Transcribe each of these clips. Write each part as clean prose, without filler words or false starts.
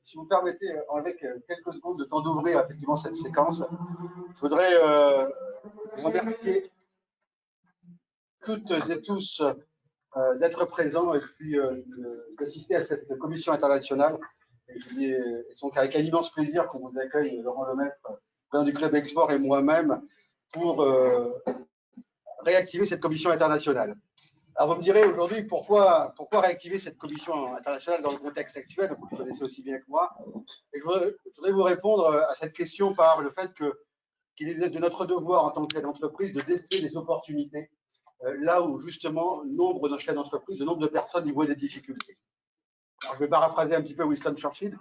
si vous permettez, avec quelques secondes de temps d'ouvrir effectivement cette séquence, je voudrais remercier toutes et tous d'être présents et puis d'assister à cette commission internationale. Et donc avec un immense plaisir qu'on vous accueille, Laurent Lemaître, président du Club Export, et moi-même, pour réactiver cette commission internationale. Alors vous me direz aujourd'hui pourquoi réactiver cette commission internationale dans le contexte actuel, vous le connaissez aussi bien que moi. Et je voudrais vous répondre à cette question par le fait qu'il est de notre devoir en tant que chef d'entreprise de déceler les opportunités là où justement nombre de chefs d'entreprise, de nombre de personnes y voient des difficultés. Alors, je vais paraphraser un petit peu Winston Churchill,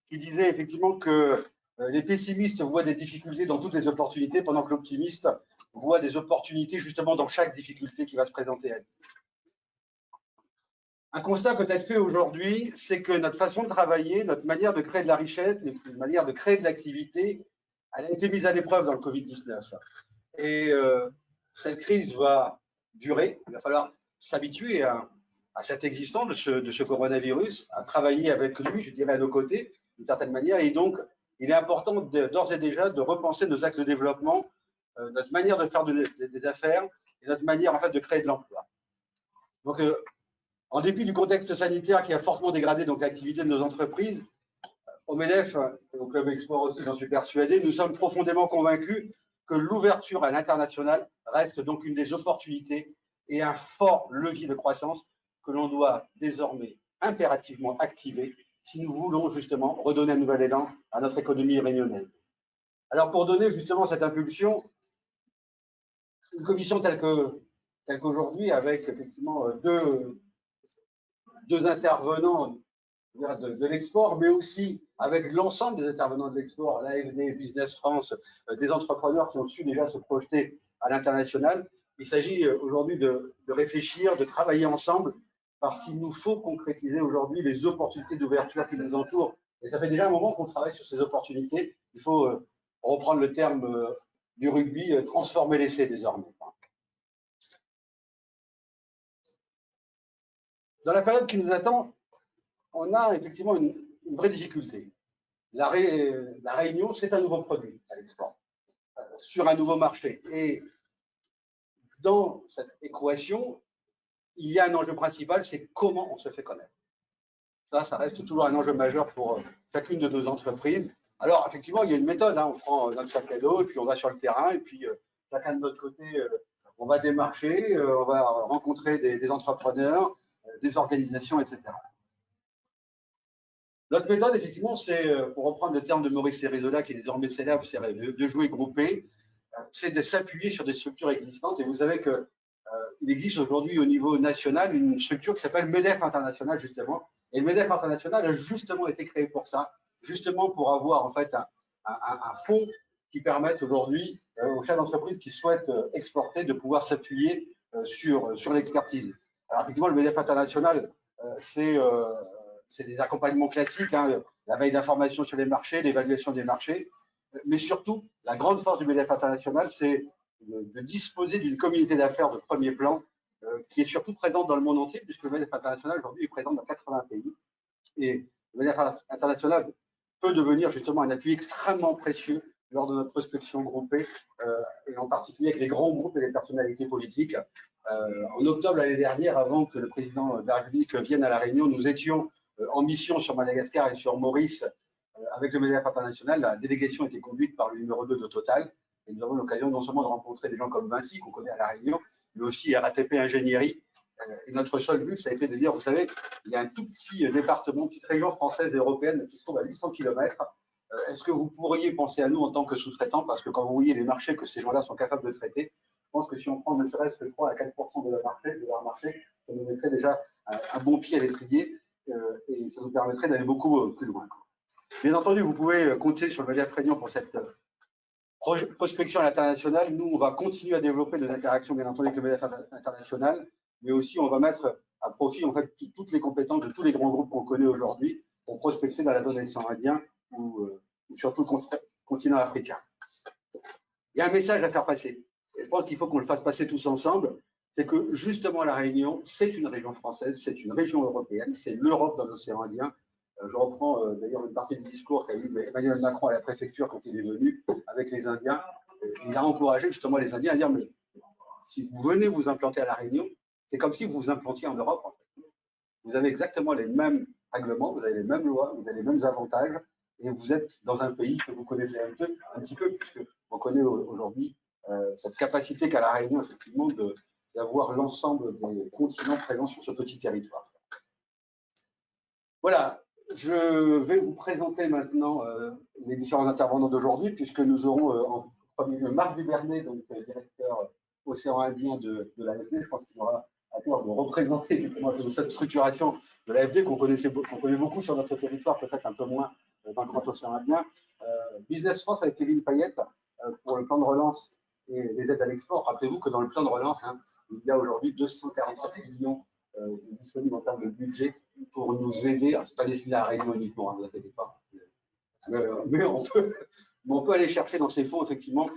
qui disait effectivement que les pessimistes voient des difficultés dans toutes les opportunités, pendant que l'optimiste voit des opportunités justement dans chaque difficulté qui va se présenter à lui. Un constat peut-être fait aujourd'hui, c'est que notre façon de travailler, notre manière de créer de la richesse, notre manière de créer de l'activité, elle a été mise à l'épreuve dans le Covid-19. Et cette crise va durer. Il va falloir s'habituer à cette existence de ce coronavirus, à travailler avec lui, je dirais, à nos côtés, d'une certaine manière. Et donc, il est important d'ores et déjà de repenser nos axes de développement, notre manière de faire des affaires et notre manière en fait de créer de l'emploi. Donc, en dépit du contexte sanitaire qui a fortement dégradé donc l'activité de nos entreprises, au MEDEF et au Club Export aussi, j'en suis persuadé, nous sommes profondément convaincus que l'ouverture à l'international reste donc une des opportunités et un fort levier de croissance que l'on doit désormais impérativement activer si nous voulons justement redonner un nouvel élan à notre économie réunionnaise. Alors pour donner justement cette impulsion, une commission telle qu'aujourd'hui, avec effectivement deux intervenants de l'export, mais aussi avec l'ensemble des intervenants de l'export, l'AFD, Business France, des entrepreneurs qui ont su déjà se projeter à l'international. Il s'agit aujourd'hui de réfléchir, de travailler ensemble, parce qu'il nous faut concrétiser aujourd'hui les opportunités d'ouverture qui nous entourent. Et ça fait déjà un moment qu'on travaille sur ces opportunités. Il faut reprendre le terme du rugby, transformer l'essai désormais. Dans la période qui nous attend, on a effectivement une vraie difficulté. La Réunion, c'est un nouveau produit à l'export, sur un nouveau marché. Et dans cette équation, il y a un enjeu principal, c'est comment on se fait connaître. Ça reste toujours un enjeu majeur pour chacune de nos entreprises. Alors, effectivement, il y a une méthode. On prend notre sac à dos, et puis on va sur le terrain, et puis chacun de notre côté, on va démarcher, on va rencontrer des entrepreneurs, des organisations, etc. Notre méthode, effectivement, c'est, pour reprendre le terme de Maurice Cérézola, qui est désormais célèbre, c'est de jouer groupé, c'est de s'appuyer sur des structures existantes. Et vous savez qu'il existe aujourd'hui au niveau national une structure qui s'appelle MEDEF International, justement. Et le MEDEF International a justement été créé pour ça, justement pour avoir en fait un fonds qui permette aujourd'hui aux chefs d'entreprise qui souhaitent exporter de pouvoir s'appuyer sur l'expertise. Alors effectivement, le MEDEF International, c'est des accompagnements classiques, la veille d'information sur les marchés, l'évaluation des marchés, mais surtout, la grande force du MEDEF International, c'est de disposer d'une communauté d'affaires de premier plan qui est surtout présente dans le monde entier, puisque le MEDEF International aujourd'hui est présent dans 80 pays. Et le MEDEF International peut devenir justement un appui extrêmement précieux lors de notre prospection groupée, et en particulier avec les grands groupes et les personnalités politiques. En octobre l'année dernière, avant que le président de la République vienne à La Réunion, nous étions en mission sur Madagascar et sur Maurice avec le MEDEF International. La délégation était conduite par le numéro 2 de Total. Et nous avons l'occasion non seulement de rencontrer des gens comme Vinci, qu'on connaît à La Réunion, mais aussi RATP Ingénierie. Et notre seul but, ça a été de dire, vous savez, il y a un tout petit département, une petite région française et européenne qui se trouve à 800 km. Est-ce que vous pourriez penser à nous en tant que sous-traitants? Parce que quand vous voyez les marchés que ces gens-là sont capables de traiter, je pense que si on prend ne serait-ce que 3 à 4% de leur marché, ça nous mettrait déjà un bon pied à l'étrier et ça nous permettrait d'aller beaucoup plus loin. Bien entendu, vous pouvez compter sur le MEDEF Réunion pour cette prospection à l'international. Nous, on va continuer à développer nos interactions, bien entendu, avec le MEDEF International, mais aussi on va mettre à profit en fait toutes les compétences de tous les grands groupes qu'on connaît aujourd'hui pour prospecter dans la zone des 100 Indiens ou surtout le continent africain. Il y a un message à faire passer. Et je pense qu'il faut qu'on le fasse passer tous ensemble. C'est que justement la Réunion, c'est une région française, c'est une région européenne, c'est l'Europe dans l'océan Indien. Je reprends d'ailleurs une partie du discours qu'a eu Emmanuel Macron à la préfecture quand il est venu avec les Indiens. Il a encouragé justement les Indiens à dire, mais si vous venez vous implanter à La Réunion, c'est comme si vous vous implantiez en Europe. En fait. Vous avez exactement les mêmes règlements, vous avez les mêmes lois, vous avez les mêmes avantages, et vous êtes dans un pays que vous connaissez un petit peu puisqu'on connaît aujourd'hui cette capacité qu'a La Réunion, effectivement, d'avoir l'ensemble des continents présents sur ce petit territoire. Voilà, je vais vous présenter maintenant les différents intervenants d'aujourd'hui, puisque nous aurons en premier lieu Marc Dubernet, donc directeur Océan Indien de l'AFD. Je pense qu'il aura à cœur de représenter justement cette structuration de l'AFD qu'on connaît beaucoup sur notre territoire, peut-être un peu moins dans le Grand Océan Indien. Business France avec Kevin Payette pour le plan de relance et les aides à l'export. Rappelez-vous que dans le plan de relance, il y a aujourd'hui 247 millions disponibles en termes de budget pour nous aider. Ce n'est pas destiné à la Réunion uniquement, ne vous inquiétez pas. Mais on peut aller chercher dans ces fonds, effectivement,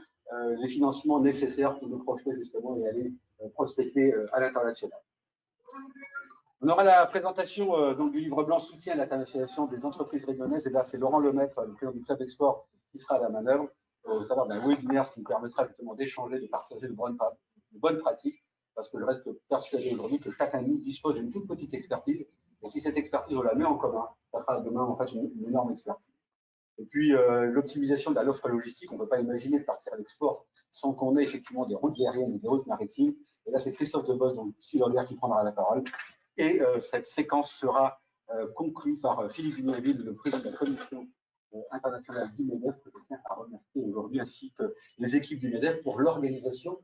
les financements nécessaires pour nous projeter justement et aller prospecter à l'international. On aura la présentation donc, du livre blanc soutien à l'internationalisation des entreprises réunionnaises. Et là, c'est Laurent Lemaître, le président du Club Export, qui sera à la manœuvre, au travers d'un webinaire, ce qui nous permettra justement d'échanger, de partager de bonnes pratiques, parce que je reste persuadé aujourd'hui que chacun de nous dispose d'une toute petite expertise. Et si cette expertise, on la met en commun, ça fera demain en fait une énorme expertise. Et puis, l'optimisation de l'offre logistique, on ne peut pas imaginer de partir à l'export sans qu'on ait effectivement des routes aériennes et des routes maritimes. Et là, c'est Christophe Debos, donc Silordière, qui prendra la parole. Et cette séquence sera conclue par Philippe Vignaville, le président de la commission internationale du MEDEF, que je tiens à remercier aujourd'hui, ainsi que les équipes du MEDEF pour l'organisation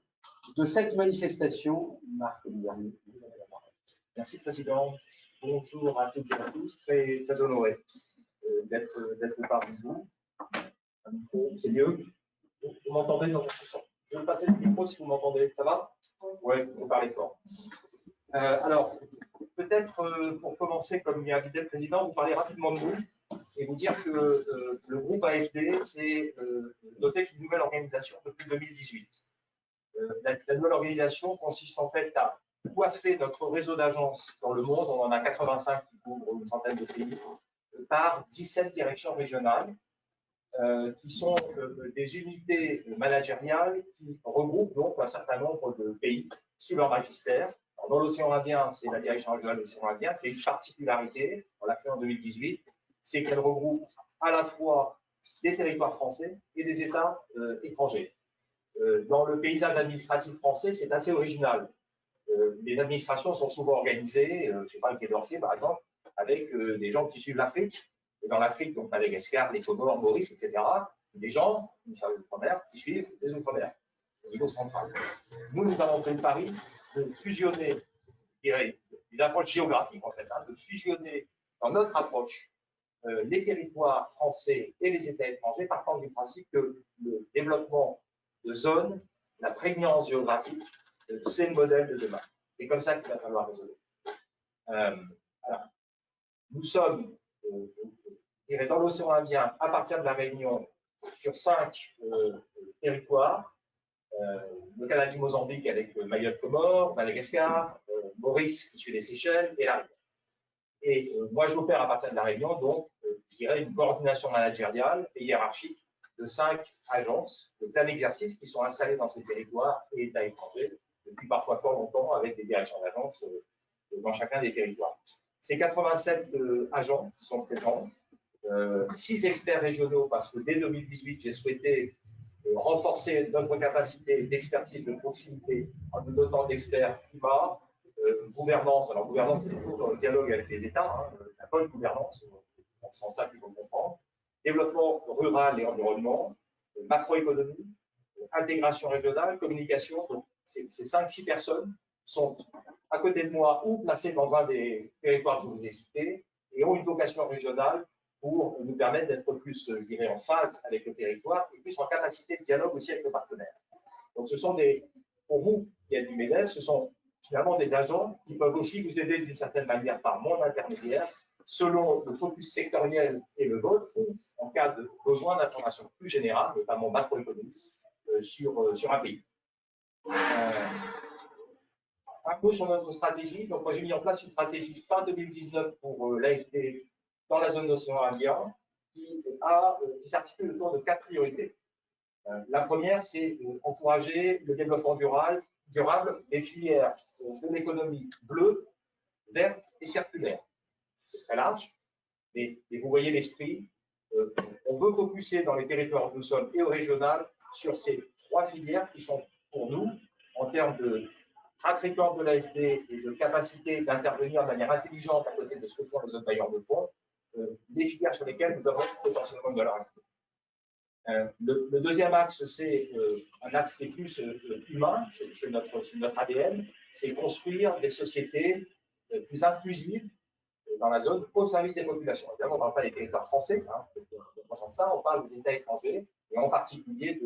de cette manifestation. Marc Dubernet, vous avez la parole. Merci, Président. Bonjour à toutes et à tous. Très, très honoré d'être parmi vous. C'est mieux. Vous m'entendez dans votre son? Je vais passer le micro si vous m'entendez. Ça va? Oui, vous parlez fort. Alors, peut-être pour commencer, comme il y a invité le Président, vous parler rapidement de nous et vous dire que le groupe AFD s'est doté d'une nouvelle organisation depuis 2018. La nouvelle organisation consiste en fait à coiffer notre réseau d'agences dans le monde, on en a 85 qui couvrent une centaine de pays, par 17 directions régionales qui sont des unités managériales qui regroupent donc un certain nombre de pays sous leur magistère. Alors, dans l'océan Indien, c'est la direction régionale de l'océan Indien qui a une particularité, on l'a créée en 2018, c'est qu'elle regroupe à la fois des territoires français et des États étrangers. Dans le paysage administratif français, c'est assez original. Les administrations sont souvent organisées, je ne sais pas, le Quai d'Orsay par exemple, avec des gens qui suivent l'Afrique. Et dans l'Afrique, donc Madagascar, les Comores, Maurice, etc., des gens, du service d'outre-mer, qui suivent les outre-mer au niveau central. Nous avons fait le pari de fusionner, je dirais, une approche géographique en fait, de fusionner dans notre approche les territoires français et les États étrangers, partant du principe que le développement de zones, la prégnance géographique, c'est le modèle de demain. C'est comme ça qu'il va falloir résoudre. Nous sommes dans l'océan Indien, à partir de la Réunion, sur 5 territoires. Le canal du Mozambique avec Mayotte, Comores, Madagascar, Maurice qui suit les Seychelles et la Réunion. Et moi, j'opère à partir de la Réunion, donc je dirais une coordination managériale et hiérarchique de 5 agences de plein exercice qui sont installées dans ces territoires et États étrangers depuis parfois fort longtemps avec des directions d'agences dans chacun des territoires. Ces 87 agents qui sont présents, 6 experts régionaux parce que dès 2018, j'ai souhaité renforcer notre capacité d'expertise de proximité en nous dotant d'experts climat, gouvernance. Alors, gouvernance, c'est toujours dans le dialogue avec les États, la bonne gouvernance, dans ce sens-là qu'il faut comprendre. Développement rural et environnement, macroéconomie, intégration régionale, communication. Donc, ces 5-6 personnes sont à côté de moi ou placées dans un des territoires que je vous ai cités et ont une vocation régionale pour nous permettre d'être plus, je dirais, en phase avec le territoire et plus en capacité de dialogue aussi avec nos partenaires. Donc, ce sont pour vous qui êtes du MEDEF, ce sont finalement des agents qui peuvent aussi vous aider d'une certaine manière par mon intermédiaire, selon le focus sectoriel et le vôtre, en cas de besoin d'informations plus générales, notamment macroéconomiques, sur un pays. Un mot sur notre stratégie. Donc, moi, j'ai mis en place une stratégie fin 2019 pour l'AFD dans la zone d'océan Indien qui s'articule autour de 4 priorités. La première, c'est encourager le développement durable des filières de l'économie bleue, verte et circulaire. C'est très large, mais vous voyez l'esprit. On veut focuser dans les territoires où nous sommes et au régional sur ces 3 filières qui sont pour nous, en termes de track record de l'AFD et de capacité d'intervenir de manière intelligente à côté de ce que font les autres bailleurs de fonds, des filières sur lesquelles nous avons potentiellement de valeur ajoutée. Le deuxième axe, c'est un axe qui est plus humain, c'est notre ADN, c'est construire des sociétés plus inclusives dans la zone au service des populations. Évidemment, on ne parle pas des territoires français, on parle des États étrangers, et en particulier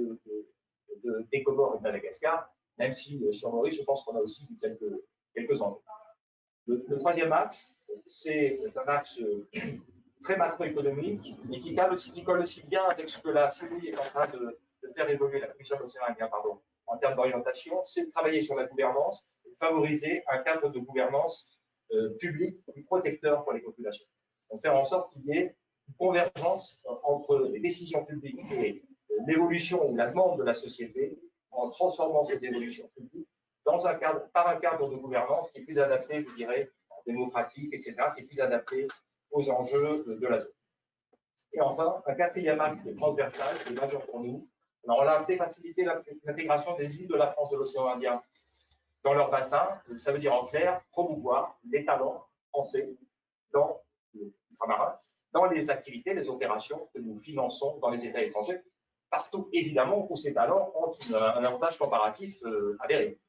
des Comores et de Madagascar, même si sur Maurice, je pense qu'on a aussi quelques enjeux. Le troisième axe, c'est un axe très macroéconomique, mais qui colle aussi bien avec ce que la CEI est en train de faire évoluer, la Commission de l'Océan Indien, en termes d'orientation, c'est de travailler sur la gouvernance et de favoriser un cadre de gouvernance public plus protecteur pour les populations. Donc, faire en sorte qu'il y ait une convergence entre les décisions publiques et l'évolution ou la demande de la société en transformant ces évolutions publiques par un cadre de gouvernance qui est plus adapté, je dirais, démocratique, etc., qui est plus adapté aux enjeux de la zone. Et enfin, un quatrième axe transversal qui est majeur pour nous. Alors, on a facilité l'intégration des îles de la France de l'océan Indien dans leur bassin. Ça veut dire en clair promouvoir les talents français dans les activités, les opérations que nous finançons dans les États étrangers, partout évidemment où ces talents ont un avantage comparatif avéré.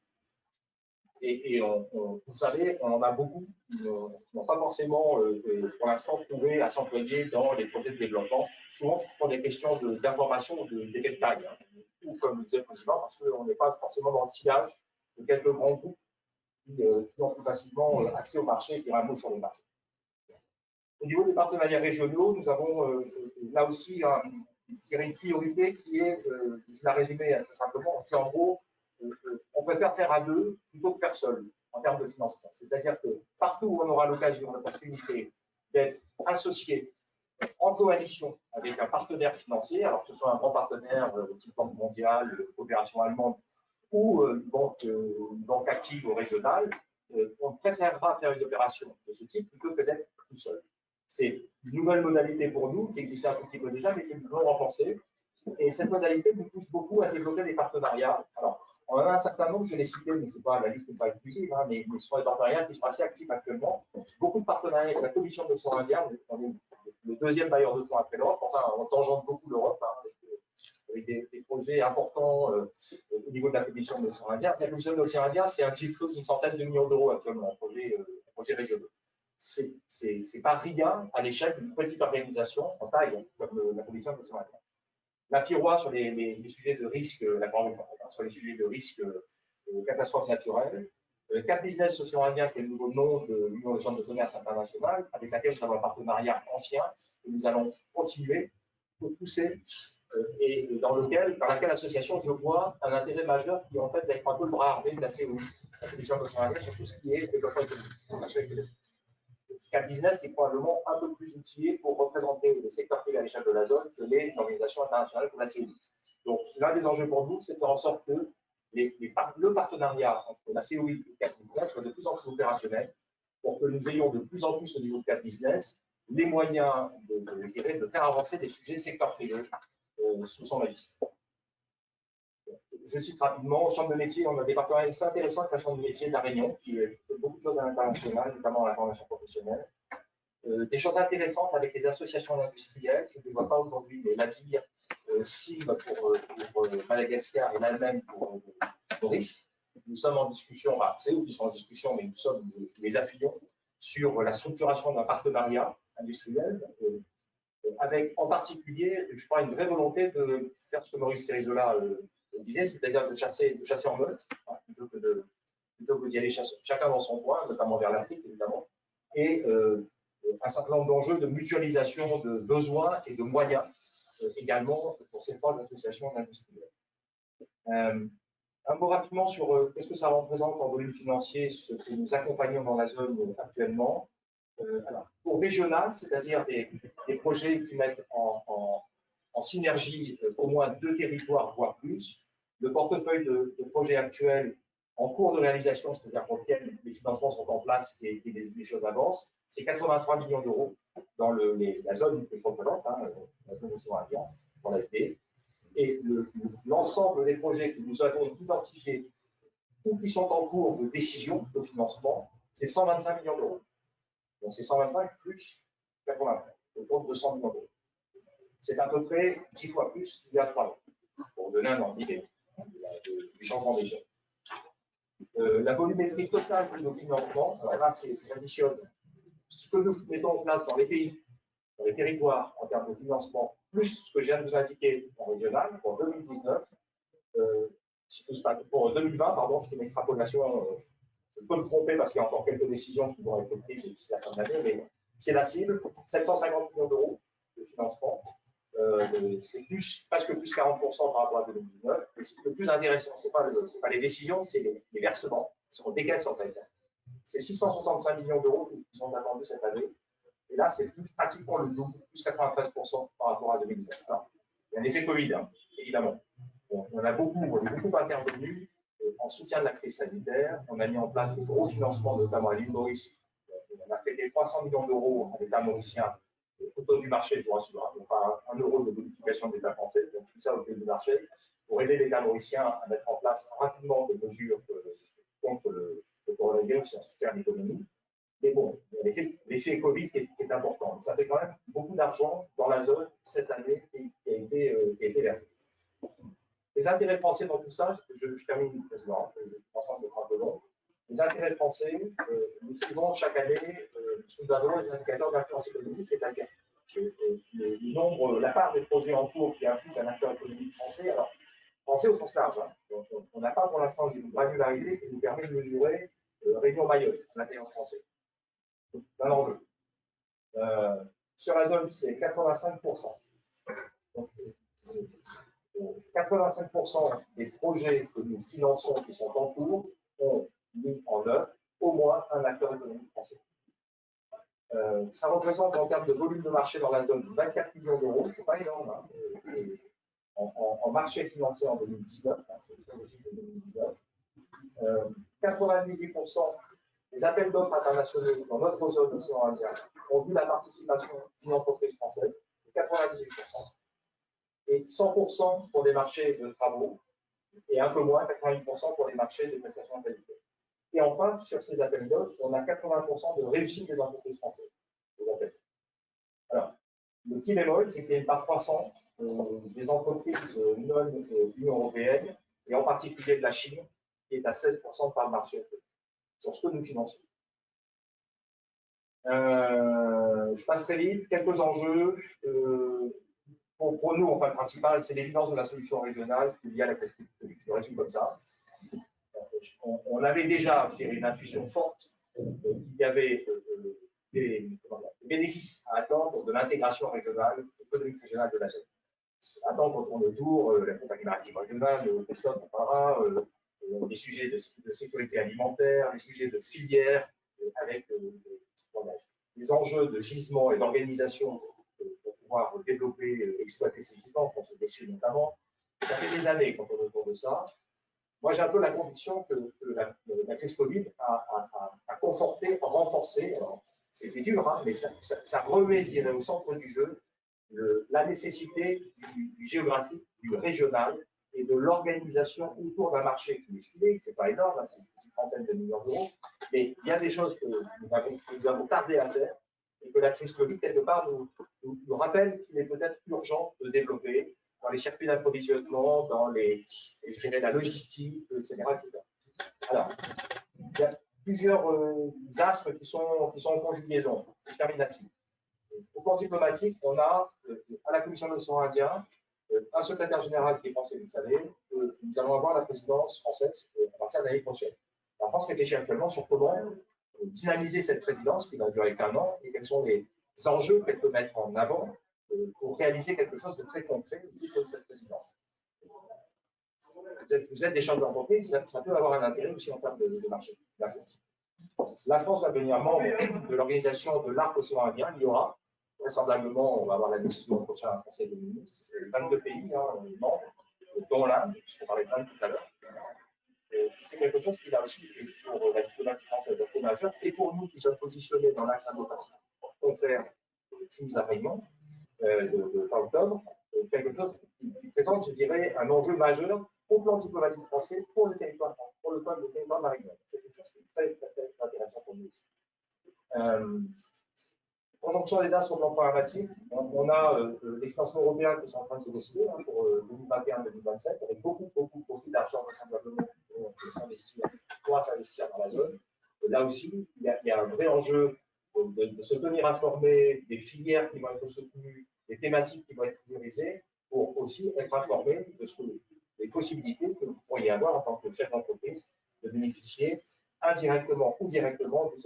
Et vous savez, on en a beaucoup qui n'ont pas forcément, pour l'instant, trouvé à s'employer dans les projets de développement, souvent pour des questions d'information ou d'effet de taille, ou comme le disait le président, parce qu'on n'est pas forcément dans le sillage de quelques grands groupes qui ont plus facilement accès au marché et qui ramènent sur le marché. Au niveau des partenariats régionaux, nous avons là aussi une priorité qui est, je la résumer assez simplement, c'est en gros, on préfère faire à deux plutôt que faire seul en termes de financement. C'est-à-dire que partout où on aura l'occasion, l'opportunité d'être associé en coalition avec un partenaire financier, alors que ce soit un grand partenaire type Banque mondiale, coopération allemande ou une banque active ou régionale, on préférera faire une opération de ce type plutôt que d'être tout seul. C'est une nouvelle modalité pour nous qui existait un petit peu déjà, mais que nous voulons renforcer. Et cette modalité nous pousse beaucoup à développer des partenariats. Alors, on en a un certain nombre, je l'ai cité, mais la liste n'est pas inclusive, mais ce sont des partenariats qui sont assez actifs actuellement. Beaucoup de partenariats avec la Commission de l'océan Indien, on est le deuxième bailleur de fonds après l'Europe, enfin, on tangente beaucoup l'Europe, avec des projets importants au niveau de la Commission de l'océan Indien. La Commission de l'océan Indien, c'est un petit flot d'une centaine de millions d'euros actuellement, en projet régionaux. C'est pas rien à l'échelle d'une petite organisation en taille, comme la Commission de l'océan Indien. La PIROA sur les sujets de risque, sur les sujets de risque catastrophes naturelles. Cap Business Océan Indien, qui est le nouveau nom de l'Union des chambres de commerce internationale, avec laquelle nous avons un partenariat ancien que nous allons continuer pour pousser et dans laquelle l'association, je vois un intérêt majeur qui est en fait d'être un peu le bras armé de la COI, la Commission de l'océan Indien, sur tout ce qui est développement économique. Cap Business est probablement un peu plus outillé pour représenter le secteur privé à l'échelle de la zone que les organisations internationales comme la COI. Donc, l'un des enjeux pour nous, c'est de faire en sorte que le partenariat entre la COI et Cap Business soit de plus en plus opérationnel pour que nous ayons de plus en plus au niveau de Cap Business les moyens de faire avancer des sujets secteur privé sous son magistère. Je cite rapidement, Chambre de métier, on a des partenariats assez intéressants avec la Chambre de métier de la Réunion, qui fait beaucoup de choses à l'international, notamment à la formation professionnelle. Des choses intéressantes avec les associations industrielles, je ne les vois pas aujourd'hui, mais l'ADIR, SIM pour Madagascar et l'Allemagne pour Maurice. Nous sommes en discussion, enfin, c'est eux qui sont en discussion, mais nous les appuyons sur la structuration d'un partenariat industriel, avec en particulier, je crois, une vraie volonté de faire ce que Maurice Cerizola disait, c'est-à-dire de chasser en meute, plutôt que d'y aller chacun dans son coin, notamment vers l'Afrique, évidemment, et un certain nombre d'enjeux de mutualisation de besoins et de moyens, également pour ces trois associations industrielles. Un mot rapidement sur qu'est-ce que ça représente en volume financier, ce que nous accompagnons dans la zone actuellement. Alors, pour régional, c'est-à-dire des projets qui mettent en synergie au moins 2 territoires, voire plus, le portefeuille de projets actuels en cours de réalisation, c'est-à-dire pour lesquels les financements sont en place et les choses avancent, c'est 83 millions d'euros dans la zone que je représente, hein, la zone océan Indien, dans l'AFD. Et l'ensemble des projets que nous avons identifiés ou qui sont en cours de décision de financement, c'est 125 millions d'euros. Donc c'est 125 plus 80, autour de 200 millions d'euros. C'est à peu près 10 fois plus qu'il y a 3 ans, pour donner un ordre d'idée du changement d'échelle. La volumétrie totale de nos financements, alors là, j'additionne ce que nous mettons en place dans les pays, dans les territoires en termes de financement, plus ce que je viens de vous indiquer en régional pour 2019, pour 2020, pardon, c'est une extrapolation, je peux me tromper parce qu'il y a encore quelques décisions qui vont être prises d'ici la fin de l'année, mais c'est la cible, 750 millions d'euros de financement. C'est presque plus 40% par rapport à 2019. Et le plus intéressant, ce n'est pas les décisions, c'est les versements. Ce sont des caisses en fait. C'est 665 millions d'euros qui sont attendus cette année. Et là, c'est pratiquement le double, plus 93% par rapport à 2019. Alors, il y a un effet Covid, hein, évidemment. Bon, on est beaucoup intervenu en soutien de la crise sanitaire. On a mis en place des gros financements, notamment à l'île Maurice. On a prêté 300 millions d'euros à l'État mauricien au taux du marché pour assurer, donc pas 1 euro de bonification de l'État français, donc tout ça au taux du marché, pour aider l'État mauricien à mettre en place rapidement des mesures contre le coronavirus et un soutien à l'économie. Mais bon, l'effet Covid est important. Ça fait quand même beaucoup d'argent dans la zone cette année qui a été versé. Les intérêts français dans tout ça, je termine, Président, je pense que c'est un peu long. Les intérêts français, nous suivons chaque année ce que nous avons les indicateurs d'influence économique, c'est-à-dire le nombre, la part des projets en cours qui impliquent un acteur économique français, alors français au sens large. Hein. On n'a pas pour l'instant une granularité qui nous permet de mesurer Réunion Mayotte, l'intérêt français. C'est un enjeu. Sur la zone, c'est 85%. Donc, 85% des projets que nous finançons qui sont en cours ont mis en œuvre au moins un acteur économique français. Ça représente en termes de volume de marché dans la zone 24 millions d'euros, c'est pas énorme, hein, en marché financier en 2019, hein, c'est le 2019. 98% des appels d'offres internationaux dans notre zone océan Indien ont vu la participation d'une entreprise française, 98%, et 100% pour des marchés de travaux, et un peu moins, 80% pour les marchés de prestations de qualité. Et enfin, sur ces appels d'offres, on a 80% de réussite des entreprises françaises. Alors, le petit bémol, c'est qu'il y a une part croissante des entreprises non Union européenne, et en particulier de la Chine, qui est à 16% de part de marché sur ce que nous finançons. Je passe très vite. Quelques enjeux. Pour nous, enfin, le principal, c'est l'évidence de la solution régionale liée à la crise économique. Je le résume comme ça. On avait déjà, je dirais, une intuition forte qu'il y avait des bénéfices à attendre de l'intégration régionale, économique régionale de la zone. Attendre qu'on tourne autour, la compagnie maritime régionale, le Christophe, on parlera, les sujets de sécurité alimentaire, les sujets de filière, avec les enjeux de gisement et d'organisation pour pouvoir développer, exploiter ces gisements, je pense aux déchets notamment. Ça fait des années quand on est autour de ça. Moi, j'ai un peu la conviction que la crise Covid a conforté, renforcé, c'était dur, hein, mais ça remet, je dirais, au centre du jeu la nécessité du géographique, du régional et de l'organisation autour d'un marché qui est estimé, c'est pas énorme, hein, c'est une trentaine de millions d'euros, mais il y a des choses que nous avons tardé à faire et que la crise Covid, quelque part, nous rappelle qu'il est peut-être urgent de développer dans les circuits d'approvisionnement, dans je dirais, la logistique, etc., etc. Alors, il y a plusieurs astres qui sont en conjugaison. Je termine là-dessus. Au plan diplomatique, on a à la Commission de l'océan Indien un secrétaire général qui est français, vous le savez. Nous allons avoir la présidence française à partir de l'année prochaine. La France réfléchit actuellement sur comment dynamiser cette présidence qui va durer qu'un an et quels sont les enjeux qu'elle peut mettre en avant pour réaliser quelque chose de très concret au titre de cette présidence. Vous êtes des chambres d'entreprise, ça peut avoir un intérêt aussi en termes de marché. La France va devenir membre de l'organisation de l'arc océan Indien, l'IORA. Vraisemblablement, on va avoir la décision au prochain Conseil des ministres. 22 pays membres, dont l'Inde, puisqu'on parlait de l'Inde tout à l'heure. C'est quelque chose qui a aussi, pour la diplomatie française, est majeur, et pour nous qui sommes positionnés dans l'axe indo-pacifique, pour faire chose à Réunion de fin octobre, quelque chose qui présente, je dirais, un enjeu majeur au plan diplomatique français pour le territoire français, pour le territoire de la Réunion. C'est quelque chose qui est très intéressant pour nous aussi. Conjonction des as sur le plan programmatique, on a les financements européens qui sont en train de se décider pour 2021-2027, avec beaucoup d'argent vraisemblablement pour s'investir dans la zone. Là aussi, il y a un vrai enjeu de se tenir informé des filières qui vont être soutenues, des thématiques qui vont être priorisées, pour aussi être informé des possibilités que vous pourriez avoir en tant que chef d'entreprise de bénéficier indirectement ou directement de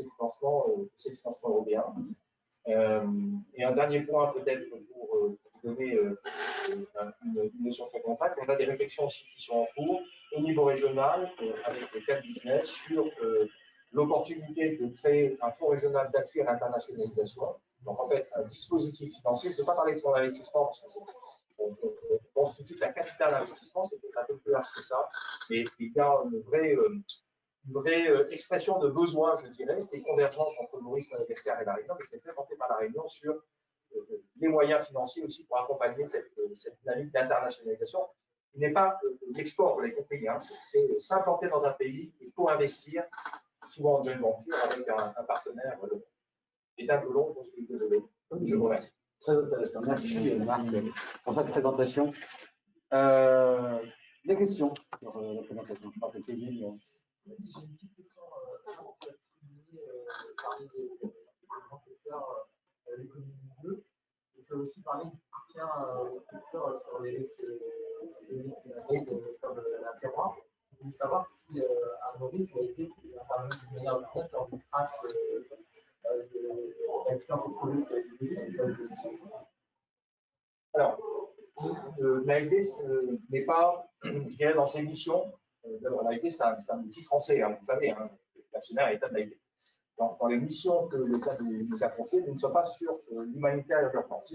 ces financements européens. Et un dernier point, peut-être pour vous donner une notion très concrète, on a des réflexions aussi qui sont en cours au niveau régional avec le cadre business sur l'opportunité de créer un fonds régional d'appui à l'internationalisation. Donc en fait, un dispositif financier, je ne vais pas parler de fonds d'investissement parce qu'on pense tout de suite à capital investissement, c'est peut-être un peu plus large que ça, mais il y a une vraie expression de besoin, je dirais, et convergence entre Maurice, Madagascar et la Réunion, qui est fait porter par la Réunion sur les moyens financiers aussi pour accompagner cette dynamique d'internationalisation, qui n'est pas l'export, vous l'avez compris, hein, c'est s'implanter dans un pays et co-investir, souvent en joint venture, avec un partenaire. C'est un peu long, je suis désolé. Je vous remercie. Très intéressant. Merci Marc pour cette présentation. Des questions sur la présentation. Je crois que Kevin. J'ai une petite question pour parler des grands secteurs, l'économie bleue. Tu as aussi parlé du soutien au secteur sur les risques climatiques comme la terroir. Je voulais savoir si à Maurice, il a été intervenu de manière directe lors du crash de l'accident pétrolier qui a été vécu. Alors, l'AFD n'est pas, je dirais, dans ses missions. L'AFD, c'est un outil français, hein, vous savez, hein, l'actionnaire est l'État de l'AFD. Dans les missions que l'État nous a confiées, nous ne sommes pas sur l'humanitaire et l'urgence.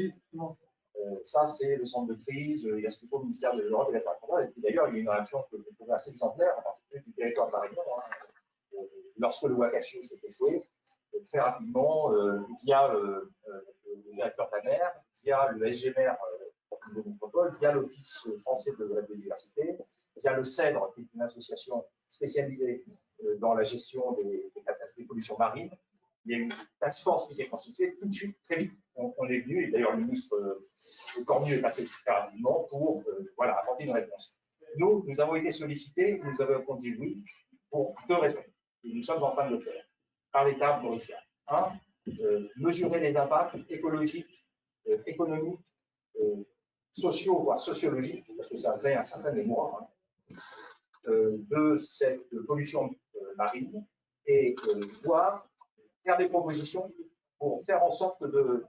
Ça, c'est le centre de crise, il y a ce qu'il faut au ministère de l'Europe et de l'Affaires étrangères. Et puis d'ailleurs, il y a une réaction que je trouve assez exemplaire, en particulier du territoire de la Réunion. Hein, lorsque le Wakashi s'est échoué, très rapidement, via le directeur Tanner, via le SGMR de métropole, via l'Office français de la biodiversité, via le CEDRE, qui est une association spécialisée dans la gestion des pollutions marines. Il y a une task force qui s'est constituée tout de suite, très vite. On est venu, et d'ailleurs le ministre Cornu est passé très rapidement pour apporter une réponse. Nous avons été sollicités, nous avons dit oui, pour deux raisons. Et nous sommes en train de le faire, par l'État mauricien. Un, mesurer les impacts écologiques, économiques, sociaux, voire sociologiques, parce que ça crée un certain émoi, de cette pollution marine, et voir, faire des propositions pour faire en sorte de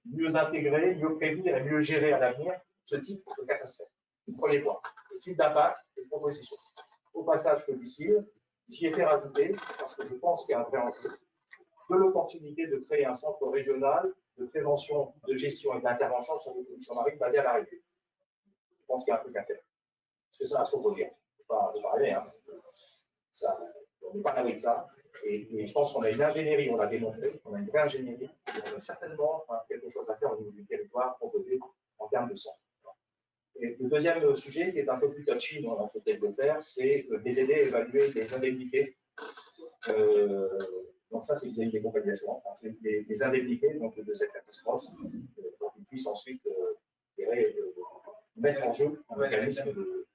mieux intégrer, mieux prévenir et mieux gérer à l'avenir ce type de catastrophe. Le premier point, étude d'impact et propositions. Au passage, codicile, j'y ai fait rajouter, parce que je pense qu'il y a un vrai enjeu, de l'opportunité de créer un centre régional de prévention, de gestion et d'intervention sur les pollutions marines basé à la Réunion. Je pense qu'il y a un truc à faire. Parce que ça va se reproduire. Il ne faut pas rêver, hein. On n'est pas avec ça. Et je pense qu'on a une ingénierie, on l'a démontré, on a une vraie ingénierie, et on a certainement quelque chose à faire au niveau du territoire proposé en termes de sang. Et le deuxième sujet, qui est un peu plus touchy dans notre tête de faire, c'est les aider à évaluer les indemnités. Donc ça, c'est vis-à-vis des compagnies d'assurance, les indemnités donc, de cette catastrophe, pour qu'ils puissent ensuite mettre en jeu un mécanisme de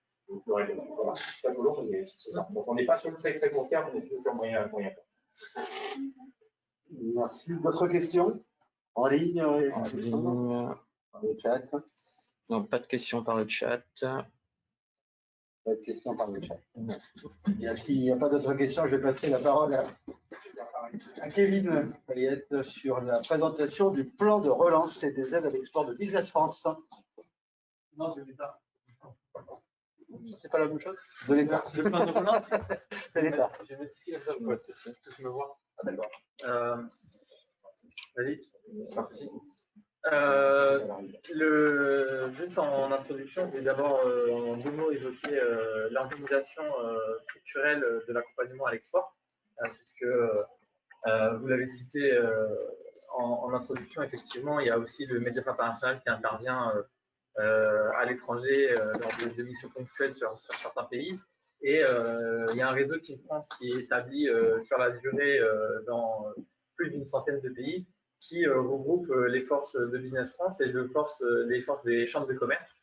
règlement. Voilà, c'est pas long, mais c'est ça. Donc on n'est pas sur le très court terme, on est plutôt sur moyen terme. Merci. D'autres questions en ligne? Dans le chat. Non, pas de questions par le chat. Pas de questions par le chat. S'il n'y a pas d'autres questions, je vais passer la parole à Kevin Payette sur la présentation du plan de relance et des aides à l'export de Business France. Non, je ne vais pas. C'est pas la même chose? De l'État. Le plan de relance, C'est l'État. je vais mettre ici comme ça, vous pouvez tous me voir. Ah, d'accord. Vas-y, merci. Juste en introduction, je vais d'abord en 2 mots évoquer l'organisation structurelle de l'accompagnement à l'export, puisque vous l'avez cité en introduction, effectivement, il y a aussi le MEDEF international qui intervient à l'étranger lors de missions ponctuelles sur certains pays. Et il y a un réseau Team France qui est établi sur la durée dans plus d'une centaine de pays, qui regroupe les forces de Business France et les forces des chambres de commerce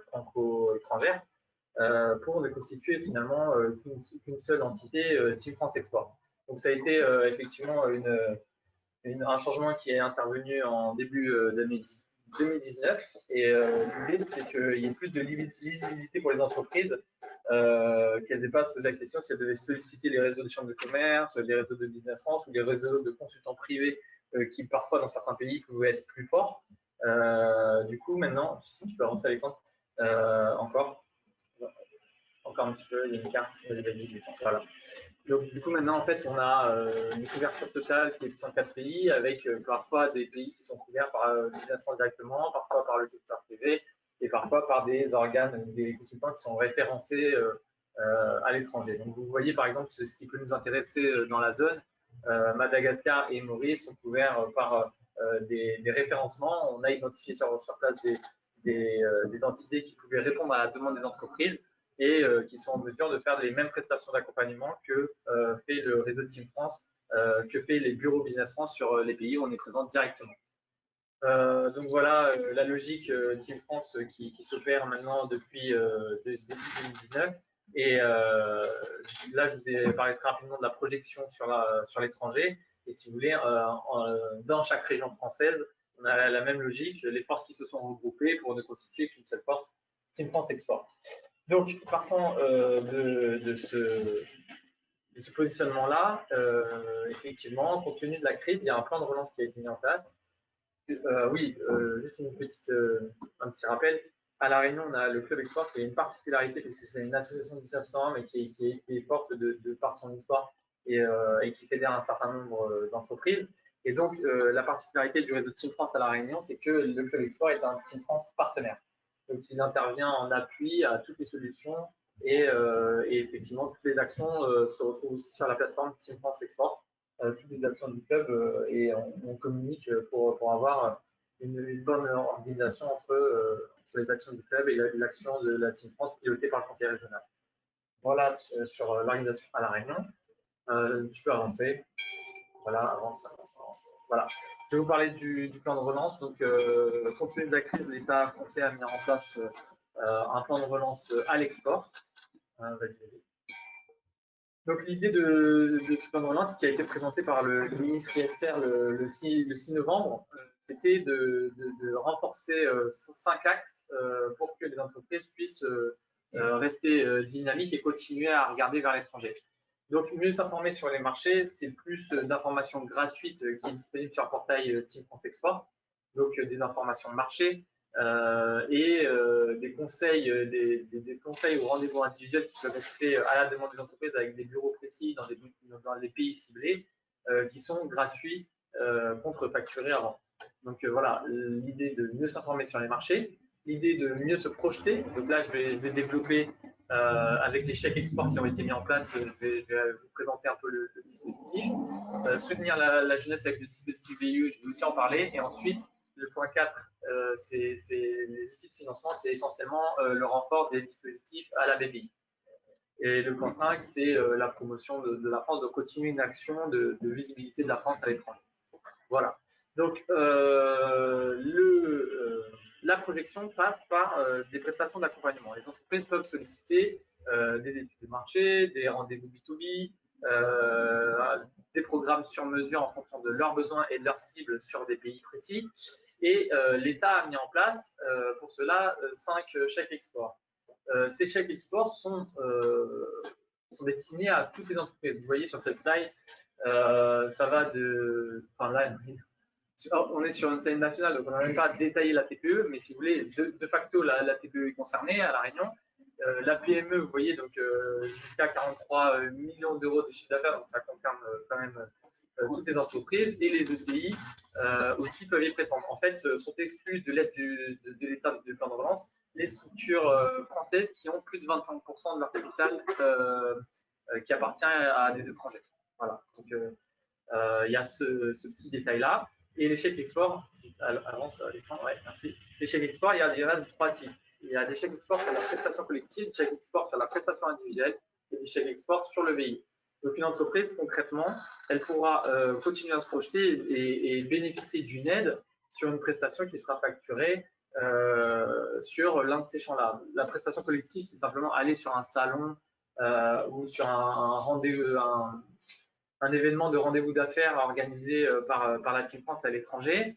franco-étrangères pour ne constituer finalement qu'une seule entité, Team France Export. Donc ça a été effectivement un changement qui est intervenu en début d'année 2019 et l'idée c'est qu'il y ait plus de lisibilité pour les entreprises, qu'elles n'aient pas à se poser la question si elles devaient solliciter les réseaux des chambres de commerce, les réseaux de Business France ou les réseaux de consultants privés qui parfois dans certains pays pouvaient être plus forts. Du coup maintenant, si tu peux avancer Alexandre, encore un petit peu, il y a une carte, voilà. Donc, du coup, maintenant, en fait, on a une couverture totale qui est de 104 pays, avec parfois des pays qui sont couverts par le Business France directement, parfois par le secteur privé, et parfois par des organes ou des consultants qui sont référencés à l'étranger. Donc, vous voyez, par exemple, ce qui peut nous intéresser dans la zone, Madagascar et Maurice sont couverts par des référencements. On a identifié sur place des entités qui pouvaient répondre à la demande des entreprises et qui sont en mesure de faire les mêmes prestations d'accompagnement que fait le réseau Team France, que fait les bureaux Business France sur les pays où on est présent directement. Donc voilà la logique Team France qui s'opère maintenant depuis début 2019. Et là, je vous ai parlé très rapidement de la projection sur l'étranger. Et si vous voulez, dans chaque région française, on a la même logique, les forces qui se sont regroupées pour ne constituer qu'une seule force, Team France Export. Donc, partant de ce positionnement-là, effectivement, compte tenu de la crise, il y a un plan de relance qui a été mis en place. Oui, juste un petit rappel. À La Réunion, on a le Club Export qui a une particularité, puisque c'est une association de 1901, mais qui est forte de par son histoire et qui fédère un certain nombre d'entreprises. Et donc, la particularité du réseau Team France à La Réunion, c'est que le Club Export est un Team France partenaire. Donc, il intervient en appui à toutes les solutions et effectivement, toutes les actions se retrouvent aussi sur la plateforme Team France Export. Toutes les actions du club et on communique pour avoir une bonne organisation entre les actions du club et l'action de la Team France pilotée par le conseil régional. Voilà sur l'organisation à La Réunion. Tu peux avancer. Voilà, avance. Voilà. Je vais vous parler du plan de relance. Donc, compte tenu de la crise, l'État français a mis en place un plan de relance à l'export. Vas-y. Donc, l'idée de ce plan de relance qui a été présenté par le ministre Riester le 6 novembre, c'était de renforcer 5 axes pour que les entreprises puissent rester dynamiques et continuer à regarder vers l'étranger. Donc, mieux s'informer sur les marchés, c'est plus d'informations gratuites qui est disponible sur le portail Team France Export. Donc, des informations de marché et des conseils, des conseils ou rendez-vous individuels qui peuvent être faits à la demande des entreprises avec des bureaux précis dans des pays ciblés qui sont gratuits, contre-facturés avant. Donc, voilà, l'idée de mieux s'informer sur les marchés, l'idée de mieux se projeter. Donc là, je vais développer avec les chèques export qui ont été mis en place, je vais vous présenter un peu le dispositif. Soutenir la jeunesse avec le dispositif VIE, je vais aussi en parler. Et ensuite, le point 4, c'est les outils de financement, c'est essentiellement le renfort des dispositifs à la BPI. Et le point 5, c'est la promotion de la France, de continuer une action de visibilité de la France à l'étranger. Voilà. Donc, la projection passe par des prestations d'accompagnement. Les entreprises peuvent solliciter des études de marché, des rendez-vous B2B, des programmes sur mesure en fonction de leurs besoins et de leurs cibles sur des pays précis. Et l'État a mis en place pour cela 5 chèques export. Ces chèques export sont destinés à toutes les entreprises. Vous voyez sur cette slide, ça va de… Enfin là, on est sur une scène nationale, donc on n'a même pas détaillé la TPE, mais si vous voulez, de facto, la TPE est concernée à La Réunion. La PME, vous voyez, donc jusqu'à 43 millions d'euros de chiffre d'affaires, donc ça concerne quand même toutes les entreprises, et les ETI aussi peuvent y prétendre. En fait, sont exclus de l'aide de l'État du plan de relance les structures françaises qui ont plus de 25% de leur capital qui appartient à des étrangers. Voilà. Donc, il y a ce petit détail-là. Et l'échec export, avance l'écran, ouais, merci. L'échec export, il y en a de trois types. Il y a l'échec export sur la prestation collective, l'échec export sur la prestation individuelle et l'échec export sur le VI. Donc une entreprise, concrètement, elle pourra continuer à se projeter et bénéficier d'une aide sur une prestation qui sera facturée sur l'un de ces champs-là. La prestation collective, c'est simplement aller sur un salon ou sur un rendez-vous, un événement de rendez-vous d'affaires organisé par la Team France à l'étranger.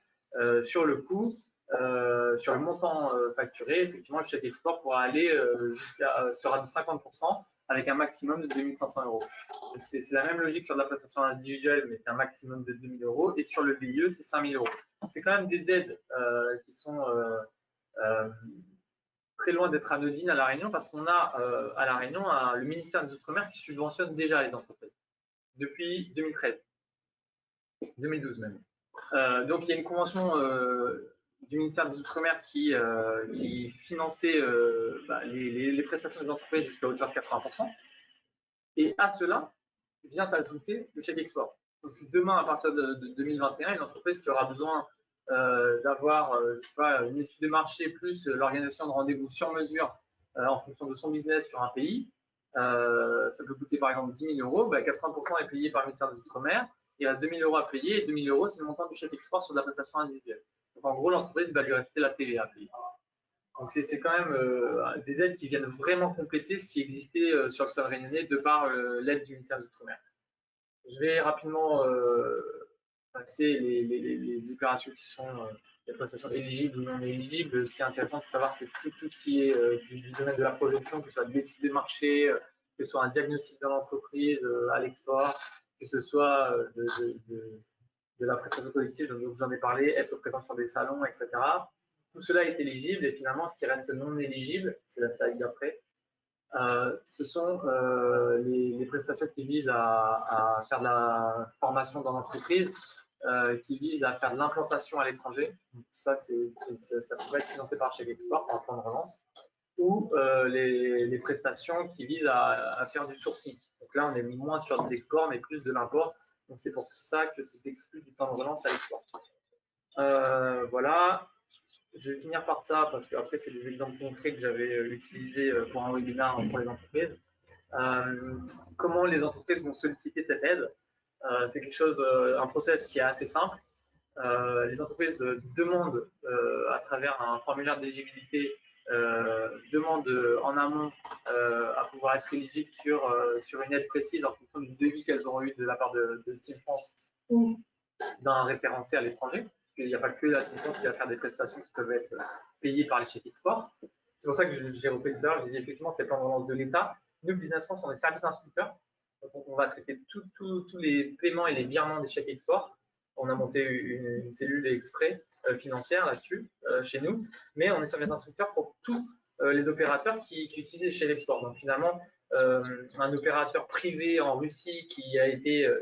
Sur le coût, sur le montant facturé, effectivement, le chèque export pourra aller sera de 50% avec un maximum de 2 500 euros. C'est la même logique sur de la prestation individuelle, mais c'est un maximum de 2 000 euros. Et sur le VIE, c'est 5 000 euros. C'est quand même des aides qui sont très loin d'être anodines à La Réunion, parce qu'on a à La Réunion le ministère des Outre-mer qui subventionne déjà les entreprises depuis 2013, 2012 même. Donc il y a une convention du ministère des Outre-mer qui finançait les prestations des entreprises jusqu'à hauteur de 80%. Et à cela vient s'ajouter le chèque export. Donc, demain, à partir de 2021, une entreprise qui aura besoin d'avoir une étude de marché plus l'organisation de rendez-vous sur mesure en fonction de son business sur un pays, ça peut coûter par exemple 10 000 euros, 80% est payé par le ministère des Outre-mer, il reste 2 000 euros à payer, et 2 000 euros, c'est le montant du chèque export sur de la prestation individuelle. Donc en gros, l'entreprise va lui rester la TVA à payer. Donc c'est quand même des aides qui viennent vraiment compléter ce qui existait sur le sol réunionnais de par l'aide du ministère des Outre-mer. Je vais rapidement passer les opérations qui sont les prestations éligibles ou non éligibles. Ce qui est intéressant, c'est de savoir que tout ce qui est du domaine de la projection, que ce soit de l'étude des marchés, que ce soit un diagnostic de l'entreprise à l'export, que ce soit de la prestation collective, dont je vous en ai parlé, être présent sur des salons, etc. Tout cela est éligible et finalement, ce qui reste non éligible, c'est la slide d'après, ce sont les prestations qui visent à faire de la formation dans l'entreprise, qui visent à faire de l'implantation à l'étranger. Ça pourrait être financé par chèque export, par plan de relance, ou les prestations qui visent à faire du sourcing. Donc là, on est moins sur de l'export, mais plus de l'import. Donc c'est pour ça que c'est exclu du plan de relance à l'export. Voilà. Je vais finir par ça parce qu'après, c'est des exemples concrets que j'avais utilisés pour un webinaire pour les entreprises. Comment les entreprises vont solliciter cette aide? C'est quelque chose, un process qui est assez simple. Les entreprises demandent à travers un formulaire d'éligibilité, demandent en amont à pouvoir être éligibles sur une aide précise en fonction du devis qu'elles auront eu de la part de Team France ou d'un référencé à l'étranger. Il n'y a pas que la Team France qui va faire des prestations qui peuvent être payées par les chèques export. C'est pour ça que j'ai repris tout à l'heure, j'ai dit effectivement c'est le plan de relance de l'État. Nous, Business France, on est service instructeur. Donc on va traiter tous les paiements et les virements des chèques export. On a monté une cellule exprès financière là-dessus chez nous, mais on est service instructeur pour tous les opérateurs qui utilisent les chèques export. Donc finalement, un opérateur privé en Russie qui a été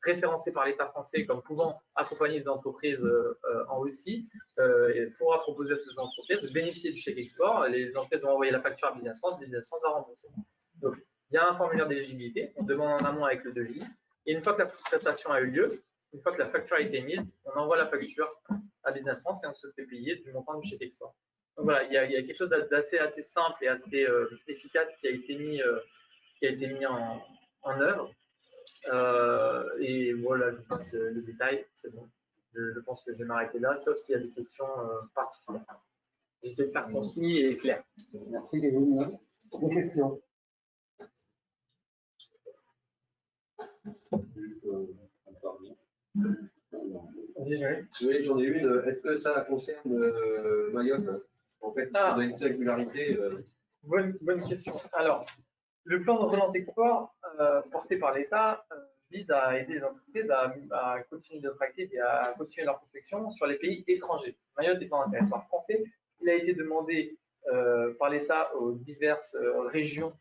référencé par l'État français comme pouvant accompagner des entreprises en Russie, pourra proposer à ces entreprises de bénéficier du chèque export. Les entreprises vont envoyer la facture à Business France va rembourser. Donc, il y a un formulaire d'éligibilité, on demande en amont avec le devis, et une fois que la prestation a eu lieu, une fois que la facture a été mise, on envoie la facture à Business France et on se fait payer du montant du chèque export. Donc voilà, il y a quelque chose d'assez simple et assez efficace qui a été mis en œuvre. Et voilà, je passe le détail, c'est bon. Je pense que je vais m'arrêter là, sauf s'il y a des questions particulières. J'essaie de faire concis et clair. Merci, Kevin. Une question? Oui, j'en ai une. Est-ce que ça concerne Mayotte? En fait, on a une singularité. Bonne question. Alors, le plan de relance d'export porté par l'État vise à aider les entreprises à continuer notre activité et à continuer leur prospection sur les pays étrangers. Mayotte étant un territoire français, il a été demandé par l'État aux diverses régions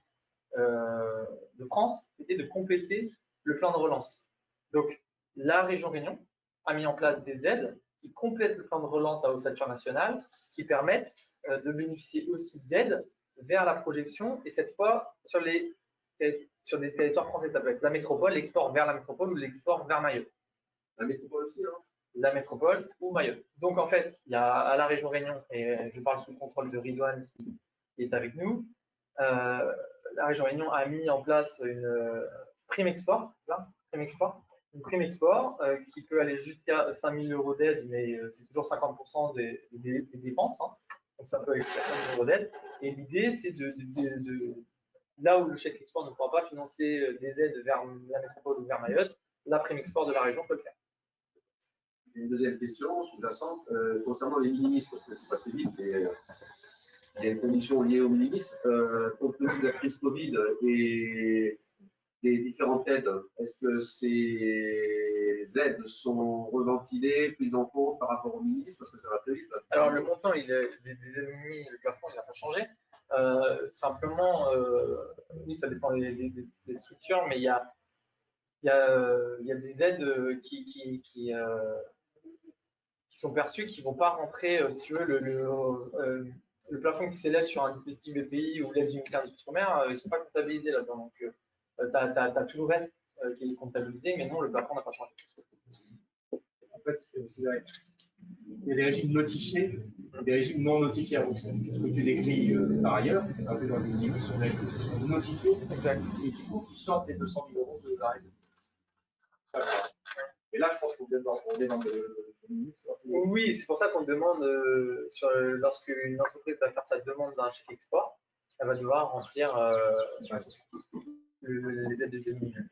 de France, c'était de compléter le plan de relance. Donc, la région Réunion a mis en place des aides qui complètent le plan de relance à ossature nationale, qui permettent de bénéficier aussi d'aides vers la projection, et cette fois sur des territoires français. Ça peut être la métropole, l'export vers la métropole ou l'export vers Mayotte. La métropole aussi, hein. La métropole ou Mayotte. Donc en fait, il y a à la région Réunion, et je parle sous le contrôle de Ridouane qui est avec nous, la région Réunion a mis en place une prime export, une prime export qui peut aller jusqu'à 5 000 € d'aide, mais c'est toujours 50% des dépenses, hein. Donc ça peut aller jusqu'à 5 000 € d'aide. Et l'idée, c'est là où le chèque export ne pourra pas financer des aides vers la métropole ou vers Mayotte, la prime export de la région peut le faire. Une deuxième question sous-jacente concernant les ministres, parce que c'est passé vite, et les conditions liées aux ministres, compte tenu de la crise Covid et des différentes aides, est-ce que ces aides sont reventilées, prises en compte par rapport aux ministres, parce que ça va très vite là. Alors le montant, des ennemis, le plafond, il n'a pas changé. Simplement, oui, ça dépend des structures, mais il y a des aides qui sont perçues, qui ne vont pas rentrer, si tu veux, le plafond qui s'élève sur un dispositif BPI ou l'aide du ministère des Outre-mer, ils ne sont pas comptabilisés là-dedans. Donc, tu as tout le reste qui est comptabilisé, mais non, le plafond n'a pas changé. En fait, il y a des régimes notifiés et des régimes non notifiés. Donc, ce que tu décris par ailleurs, un peu dans les niveaux qui sont notifiés, Exact. et du coup, qui sortent des 200 000 € de la règle. Et là, je pense qu'on demande Oui, c'est pour ça qu'on demande, lorsqu'une entreprise va faire sa demande d'un chèque export, elle va devoir remplir les aides de 2000.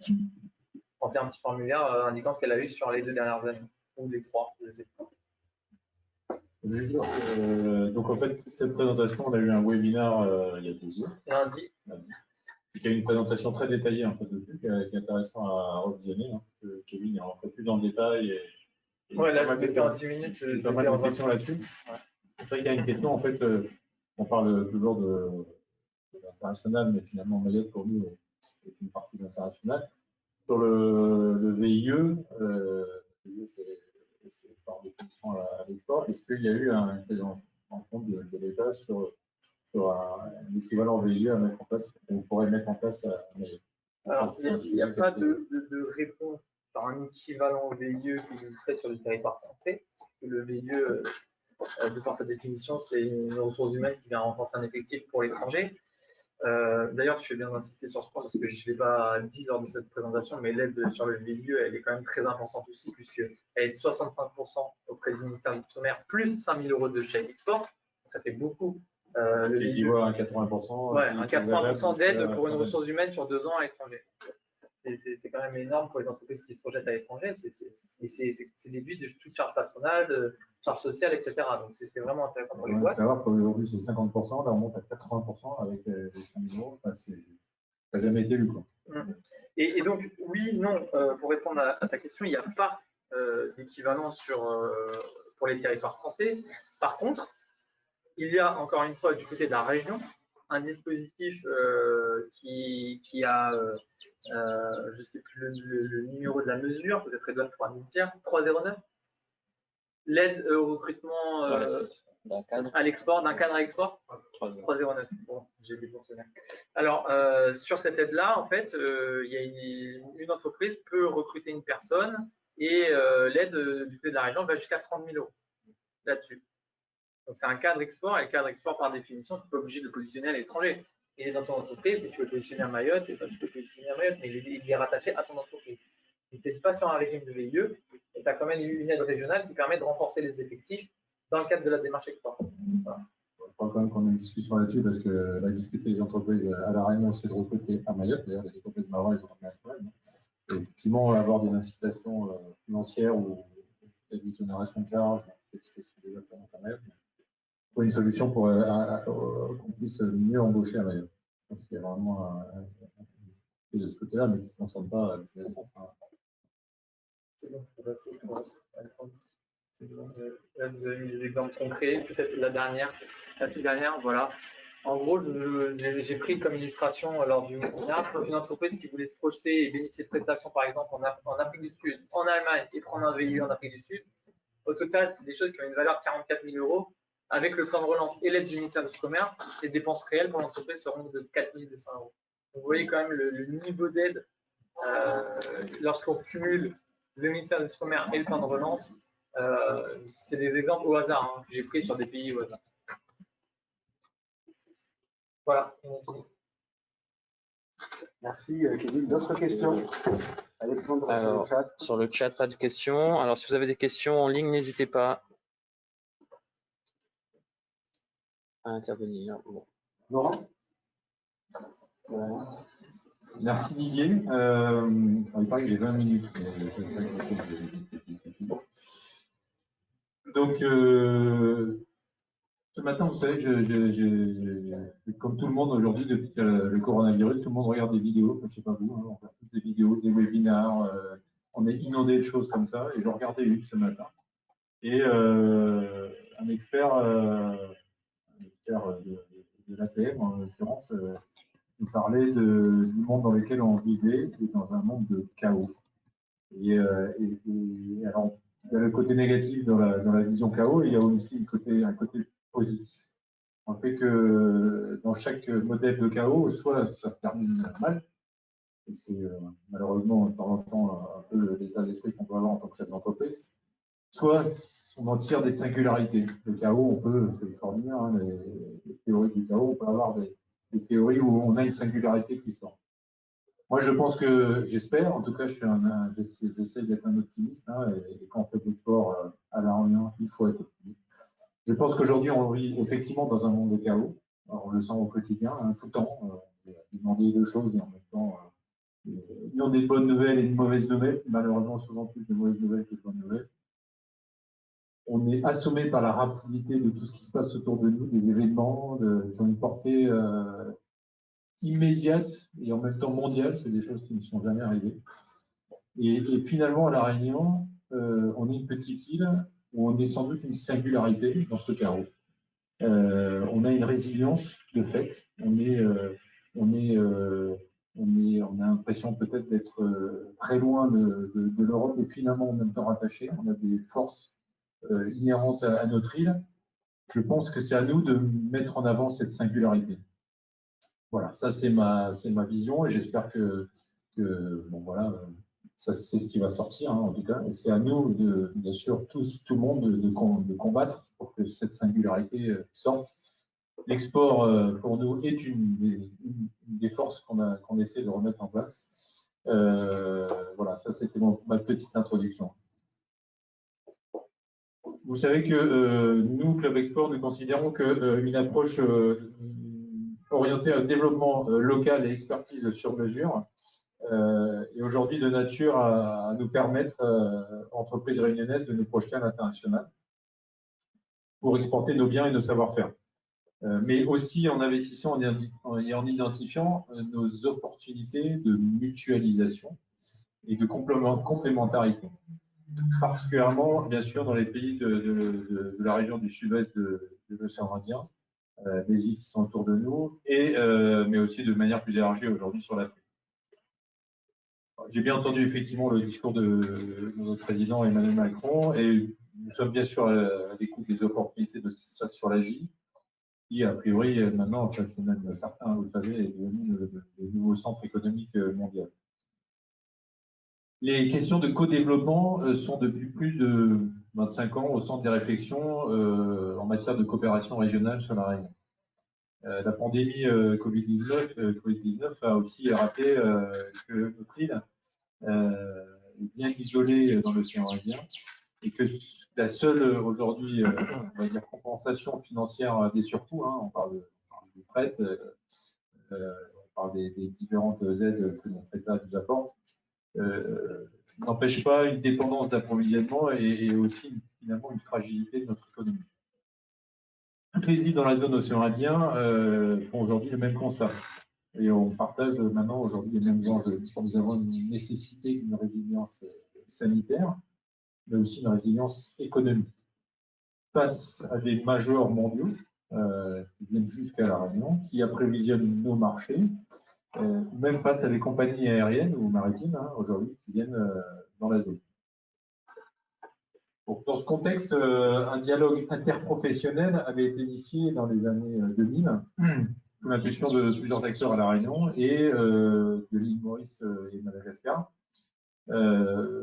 Remplir un petit formulaire indiquant ce qu'elle a eu sur les 2 dernières années, ou les 3, je sais pas. Donc en fait, cette présentation, on a eu un webinaire il y a 2 jours. Lundi. Il y a une présentation très détaillée en fait, dessus, qui est intéressant à revisionner, hein, parce que Kevin est rentré plus dans le détail. Ouais, là, je vais faire en 10 minutes. Il y a pas mal de questions là-dessus. Ouais. C'est vrai qu'il y a une question, en fait, on parle toujours de l'international, mais finalement, Mayotte, pour nous, est une partie de l'international. Sur le VIE, c'est par définition à l'export. Est-ce qu'il y a eu un en compte de l'État sur un équivalent VIE à mettre en place, qu'on pourrait mettre en place à Mayotte? Alors, il n'y a pas de réponse par un équivalent VIE qui existerait sur le territoire français. Le VIE, de par sa définition, c'est une ressource humaine qui vient renforcer un effectif pour l'étranger. D'ailleurs, tu fais bien d'insister sur ce point parce que je ne l'ai pas dit lors de cette présentation, mais l'aide sur le VIE, elle est quand même très importante aussi, puisqu'elle est de 65% auprès du ministère de l'Outre-mer, plus 5 000 € de chèque export. Donc, ça fait beaucoup. Le VIE, un 80%. Ouais, un 80% d'aide pour une ressource humaine sur 2 ans à l'étranger. C'est quand même énorme pour les entreprises qui se projettent à l'étranger. C'est déduit de toute charge patronale, de charge sociale, etc. Donc c'est vraiment intéressant pour les boîtes. Il faut savoir qu'aujourd'hui c'est 50%, là on monte à 80% avec les 5 000 €. Enfin, ça n'a jamais été lu, quoi. Et donc, oui, non, pour répondre à ta question, il n'y a pas d'équivalent pour les territoires français. Par contre, il y a encore une fois du côté de la région un dispositif qui a, je ne sais plus le numéro de la mesure, peut-être Edouard pourra nous dire, 309. L'aide au recrutement à l'export, d'un cadre à l'export 309. Bon, j'ai des bons souvenirs. Alors, sur cette aide-là, en fait, il y a une entreprise peut recruter une personne et l'aide du côté de la région va jusqu'à 30 000 € là-dessus. Donc, c'est un cadre export, et le cadre export, par définition, tu n'es pas obligé de le positionner à l'étranger. Il est dans ton entreprise, si tu veux le positionner à Mayotte, tu peux le positionner à Mayotte, mais il est rattaché à ton entreprise. Tu n'es pas sur un régime de VIE, et tu as quand même une aide régionale qui permet de renforcer les effectifs dans le cadre de la démarche export. Voilà. Il faut quand même qu'on ait une discussion là-dessus, parce que la difficulté des entreprises à La Réunion, c'est de recruter à Mayotte. D'ailleurs, les entreprises marocaines, ils ont un problème. Et effectivement, avoir des incitations financières ou des exonérations de charges, c'est déjà à Mayotte. Il faut une solution pour qu'on puisse mieux embaucher à Mayotte. Je pense qu'il y a vraiment de ce côté-là, mais qui ne concerne pas la business. C'est bon, on va passer pour Alexandre. Là, vous avez mis des exemples concrets, peut-être la toute dernière, voilà. En gros, j'ai pris comme illustration lors du webinaire une entreprise qui voulait se projeter et bénéficier de prestations, par exemple, en Afrique du Sud, en Allemagne, et prendre un VIE en Afrique du Sud. Au total, c'est des choses qui ont une valeur de 44 000 €. Avec le plan de relance et l'aide du ministère du Commerce, les dépenses réelles pour l'entreprise seront de 4 200 €. Donc, vous voyez quand même le niveau d'aide lorsqu'on cumule le ministère du Commerce et le plan de relance. C'est des exemples au hasard que j'ai pris sur des pays au hasard. Voilà. Merci, Kevin. D'autres questions? Alexandre, Alors, sur le chat, pas de questions. Alors, si vous avez des questions en ligne, n'hésitez pas à intervenir. Bon. Laurent? Merci Didier. Il paraît qu'il est 20 minutes. Donc, ce matin, vous savez, comme tout le monde aujourd'hui, depuis le coronavirus, tout le monde regarde des vidéos. Je ne sais pas vous, on regarde toutes des vidéos, des webinars. On est inondé de choses comme ça. Et j'en regardais une ce matin. Et un expert de l'APM, en l'occurrence, nous parlait du monde dans lequel on vivait, et dans un monde de chaos. Et alors, il y a le côté négatif dans la vision chaos, et il y a aussi un côté positif. On fait que dans chaque modèle de chaos, soit ça se termine mal, et c'est malheureusement de temps en temps un peu l'état d'esprit qu'on peut avoir en tant que chef d'entreprise, soit on en tire des singularités. Le chaos, c'est extraordinaire, hein, les théories du chaos, on peut avoir des théories où on a une singularité qui sort. Moi, je pense que, j'espère, en tout cas, j'essaie d'être un optimiste, hein, et quand on fait des sports à La Réunion, il faut être optimiste. Je pense qu'aujourd'hui, on vit effectivement dans un monde de chaos. Alors, on le sent au quotidien, hein, tout le temps. On demander deux choses et en même temps, ils ont des bonnes nouvelles et de mauvaises nouvelles. Malheureusement, souvent plus de mauvaises nouvelles que de bonnes nouvelles. On est assommé par la rapidité de tout ce qui se passe autour de nous, des événements qui ont une portée immédiate et en même temps mondiale. C'est des choses qui ne sont jamais arrivées. Et finalement, à La Réunion, on est une petite île où on est sans doute une singularité dans ce chaos. On a une résilience de fait. On a l'impression peut-être d'être très loin de l'Europe et finalement en même temps rattaché. On a des forces inhérentes à notre île. Je pense que c'est à nous de mettre en avant cette singularité. Voilà, ça c'est ma vision et j'espère que bon voilà, ça c'est ce qui va sortir, hein, en tout cas. Et c'est à nous bien sûr tout le monde de combattre pour que cette singularité sorte. L'export pour nous est une des forces qu'on essaie de remettre en place. Voilà, ça c'était ma petite introduction. Vous savez que nous, Club Export, nous considérons qu'une approche orientée au développement local et expertise sur mesure est aujourd'hui de nature à nous permettre, entreprises réunionnaises, de nous projeter à l'international pour exporter nos biens et nos savoir-faire. Mais aussi en investissant et en identifiant nos opportunités de mutualisation et de complémentarité. Particulièrement, bien sûr, dans les pays de la région du sud-ouest de l'océan Indien, des îles qui sont autour de nous, mais aussi de manière plus élargie aujourd'hui sur l'Afrique. J'ai bien entendu effectivement le discours de notre président Emmanuel Macron, et nous sommes bien sûr à l'écoute des opportunités de ce qui se passe sur l'Asie, qui a priori maintenant, enfin, c'est même certain, vous le savez, est devenu le nouveau centre économique mondial. Les questions de co-développement sont depuis plus de 25 ans au centre des réflexions en matière de coopération régionale sur la Réunion. La pandémie Covid-19 a aussi rappelé que notre île est bien isolée dans l'océan Indien et que la seule aujourd'hui on va dire compensation financière des surcoûts, hein, on parle du fret, on parle des différentes aides que notre État nous apporte, n'empêche pas une dépendance d'approvisionnement et aussi finalement une fragilité de notre économie. Toutes les îles dans la zone océan Indien font aujourd'hui le même constat. Et on partage maintenant aujourd'hui les mêmes enjeux. Nous avons une nécessité d'une résilience sanitaire, mais aussi une résilience économique. Face à des majors mondiaux qui viennent jusqu'à La Réunion, qui approvisionnent nos marchés, même face à des compagnies aériennes ou maritimes aujourd'hui qui viennent dans la zone. Donc, dans ce contexte, un dialogue interprofessionnel avait été initié dans les années 2000 sous l'impulsion de plusieurs acteurs à La Réunion et de l'île Maurice et Madagascar.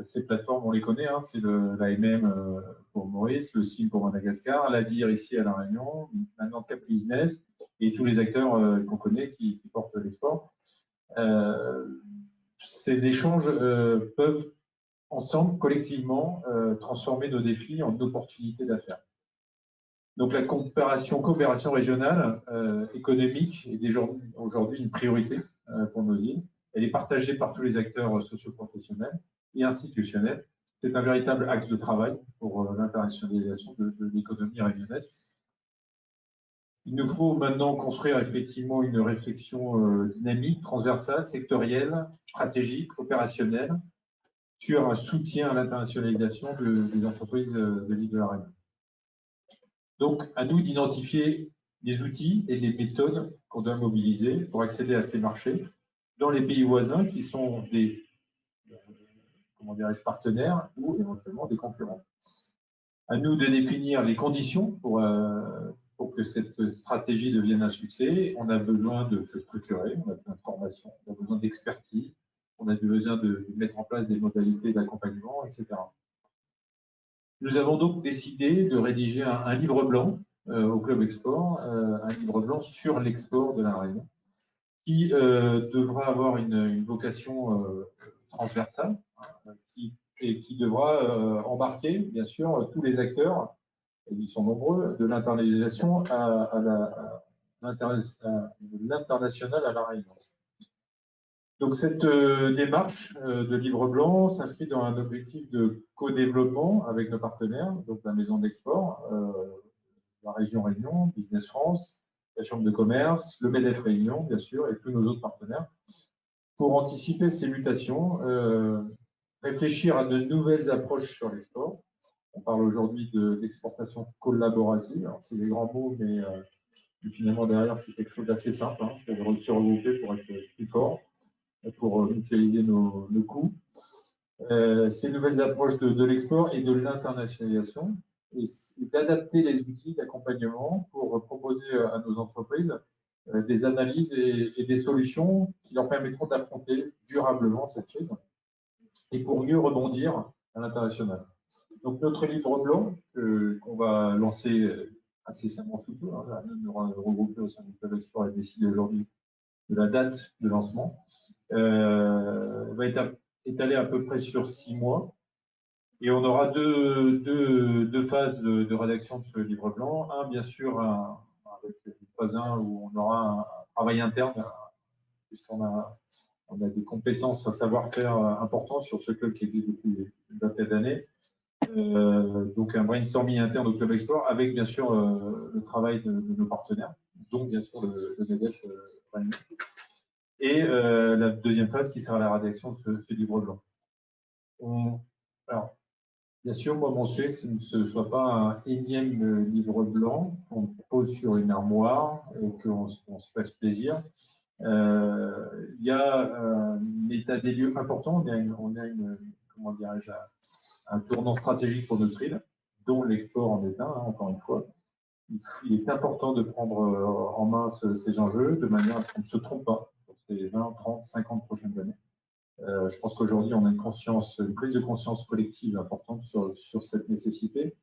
Ces plateformes, on les connaît, c'est l'AMM pour Maurice, le CIM pour Madagascar, l'ADIR ici à La Réunion, maintenant Cap Business et tous les acteurs qu'on connaît qui portent l'export. Ces échanges peuvent ensemble, collectivement, transformer nos défis en opportunités d'affaires. Donc la coopération régionale économique est aujourd'hui une priorité pour nos îles. Elle est partagée par tous les acteurs socio-professionnels et institutionnels. C'est un véritable axe de travail pour l'internationalisation de l'économie réunionnaise. Il nous faut maintenant construire effectivement une réflexion dynamique, transversale, sectorielle, stratégique, opérationnelle, sur un soutien à l'internationalisation des entreprises de l'île de La Réunion. Donc, à nous d'identifier les outils et les méthodes qu'on doit mobiliser pour accéder à ces marchés dans les pays voisins qui sont des partenaires ou éventuellement des concurrents. À nous de définir les conditions pour que cette stratégie devienne un succès. On a besoin de se structurer, on a besoin de formation, on a besoin d'expertise, on a besoin de mettre en place des modalités d'accompagnement, etc. Nous avons donc décidé de rédiger un livre blanc au Club Export, un livre blanc sur l'export de La Réunion, qui devra avoir une vocation transversale et qui devra embarquer, bien sûr, tous les acteurs, et ils sont nombreux, de l'internationalisation à l'international à La Réunion. Donc cette démarche de livre blanc s'inscrit dans un objectif de co-développement avec nos partenaires, donc la maison d'export, la région Réunion, Business France, la Chambre de commerce, le MEDEF Réunion, bien sûr, et tous nos autres partenaires, pour anticiper ces mutations, réfléchir à de nouvelles approches sur l'export. On parle aujourd'hui d'exportation collaborative. C'est des grands mots, mais finalement derrière, c'est quelque chose d'assez simple. C'est de se regrouper pour être plus fort, pour mutualiser nos coûts. Ces nouvelles approches de l'export et de l'internationalisation, et d'adapter les outils d'accompagnement pour proposer à nos entreprises des analyses et des solutions qui leur permettront d'affronter durablement cette crise et pour mieux rebondir à l'international. Donc notre livre blanc qu'on va lancer incessamment sous peu, nous regrouper au sein du Club Export et décider aujourd'hui de la date de lancement, va être étalé à peu près sur 6 mois. Et on aura deux phases de rédaction de ce livre blanc. Un, bien sûr, avec une phase 1 où on aura un travail interne, puisqu'on a des compétences, un savoir-faire important sur ce club qui existe depuis une vingtaine d'années. Donc un brainstorming interne au Club Export avec bien sûr le travail de nos partenaires, dont bien sûr le MEDEF Réunion. Et la deuxième phase qui sera la rédaction de ce livre blanc. Alors, bien sûr, moi, mon souhait, c'est que ce ne soit pas un énième livre blanc qu'on pose sur une armoire et qu'on se fasse plaisir. Il y a un état des lieux important. On a comment dirais-je, un tournant stratégique pour notre île, dont l'export en est un, encore une fois. Il est important de prendre en main ces enjeux de manière à ce qu'on ne se trompe pas pour ces 20, 30, 50 prochaines années. Je pense qu'aujourd'hui, on a une prise de conscience collective importante sur cette nécessité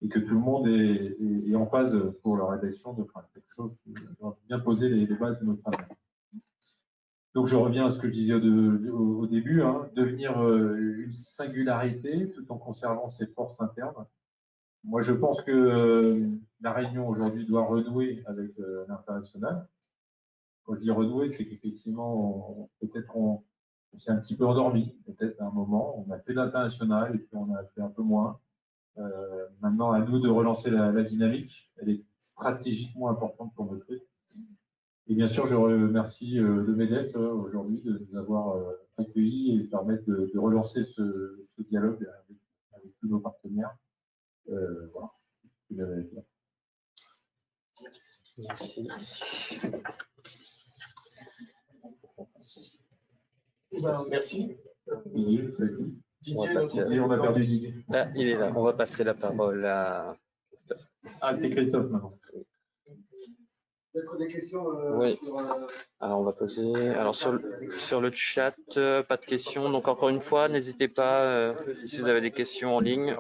et que tout le monde est en phase pour la rédaction de quelque chose qui doit bien poser les bases de notre travail. Donc, je reviens à ce que je disais au début, devenir une singularité tout en conservant ses forces internes. Moi, je pense que la Réunion aujourd'hui doit renouer avec l'international. Quand je dis renouer, c'est qu'effectivement, peut-être on s'est un petit peu endormi, peut-être à un moment. On a fait l'international et puis on a fait un peu moins. Maintenant, à nous de relancer la dynamique. Elle est stratégiquement importante pour notre pays. Et bien sûr, je remercie le MEDEF aujourd'hui de nous avoir accueillis et de permettre de relancer ce dialogue avec tous nos partenaires. Voilà. Ce que j'avais à dire. Merci. Eh ben, merci. Didier, ça a été. Didier, Et on a perdu Didier. Ah, il est là. On va passer la parole à. Ah, c'est Christophe maintenant. Peut-être des questions Oui. sur, Alors, on va poser. Alors, sur le chat, pas de questions. Donc, encore une fois, n'hésitez pas si vous avez des questions en ligne.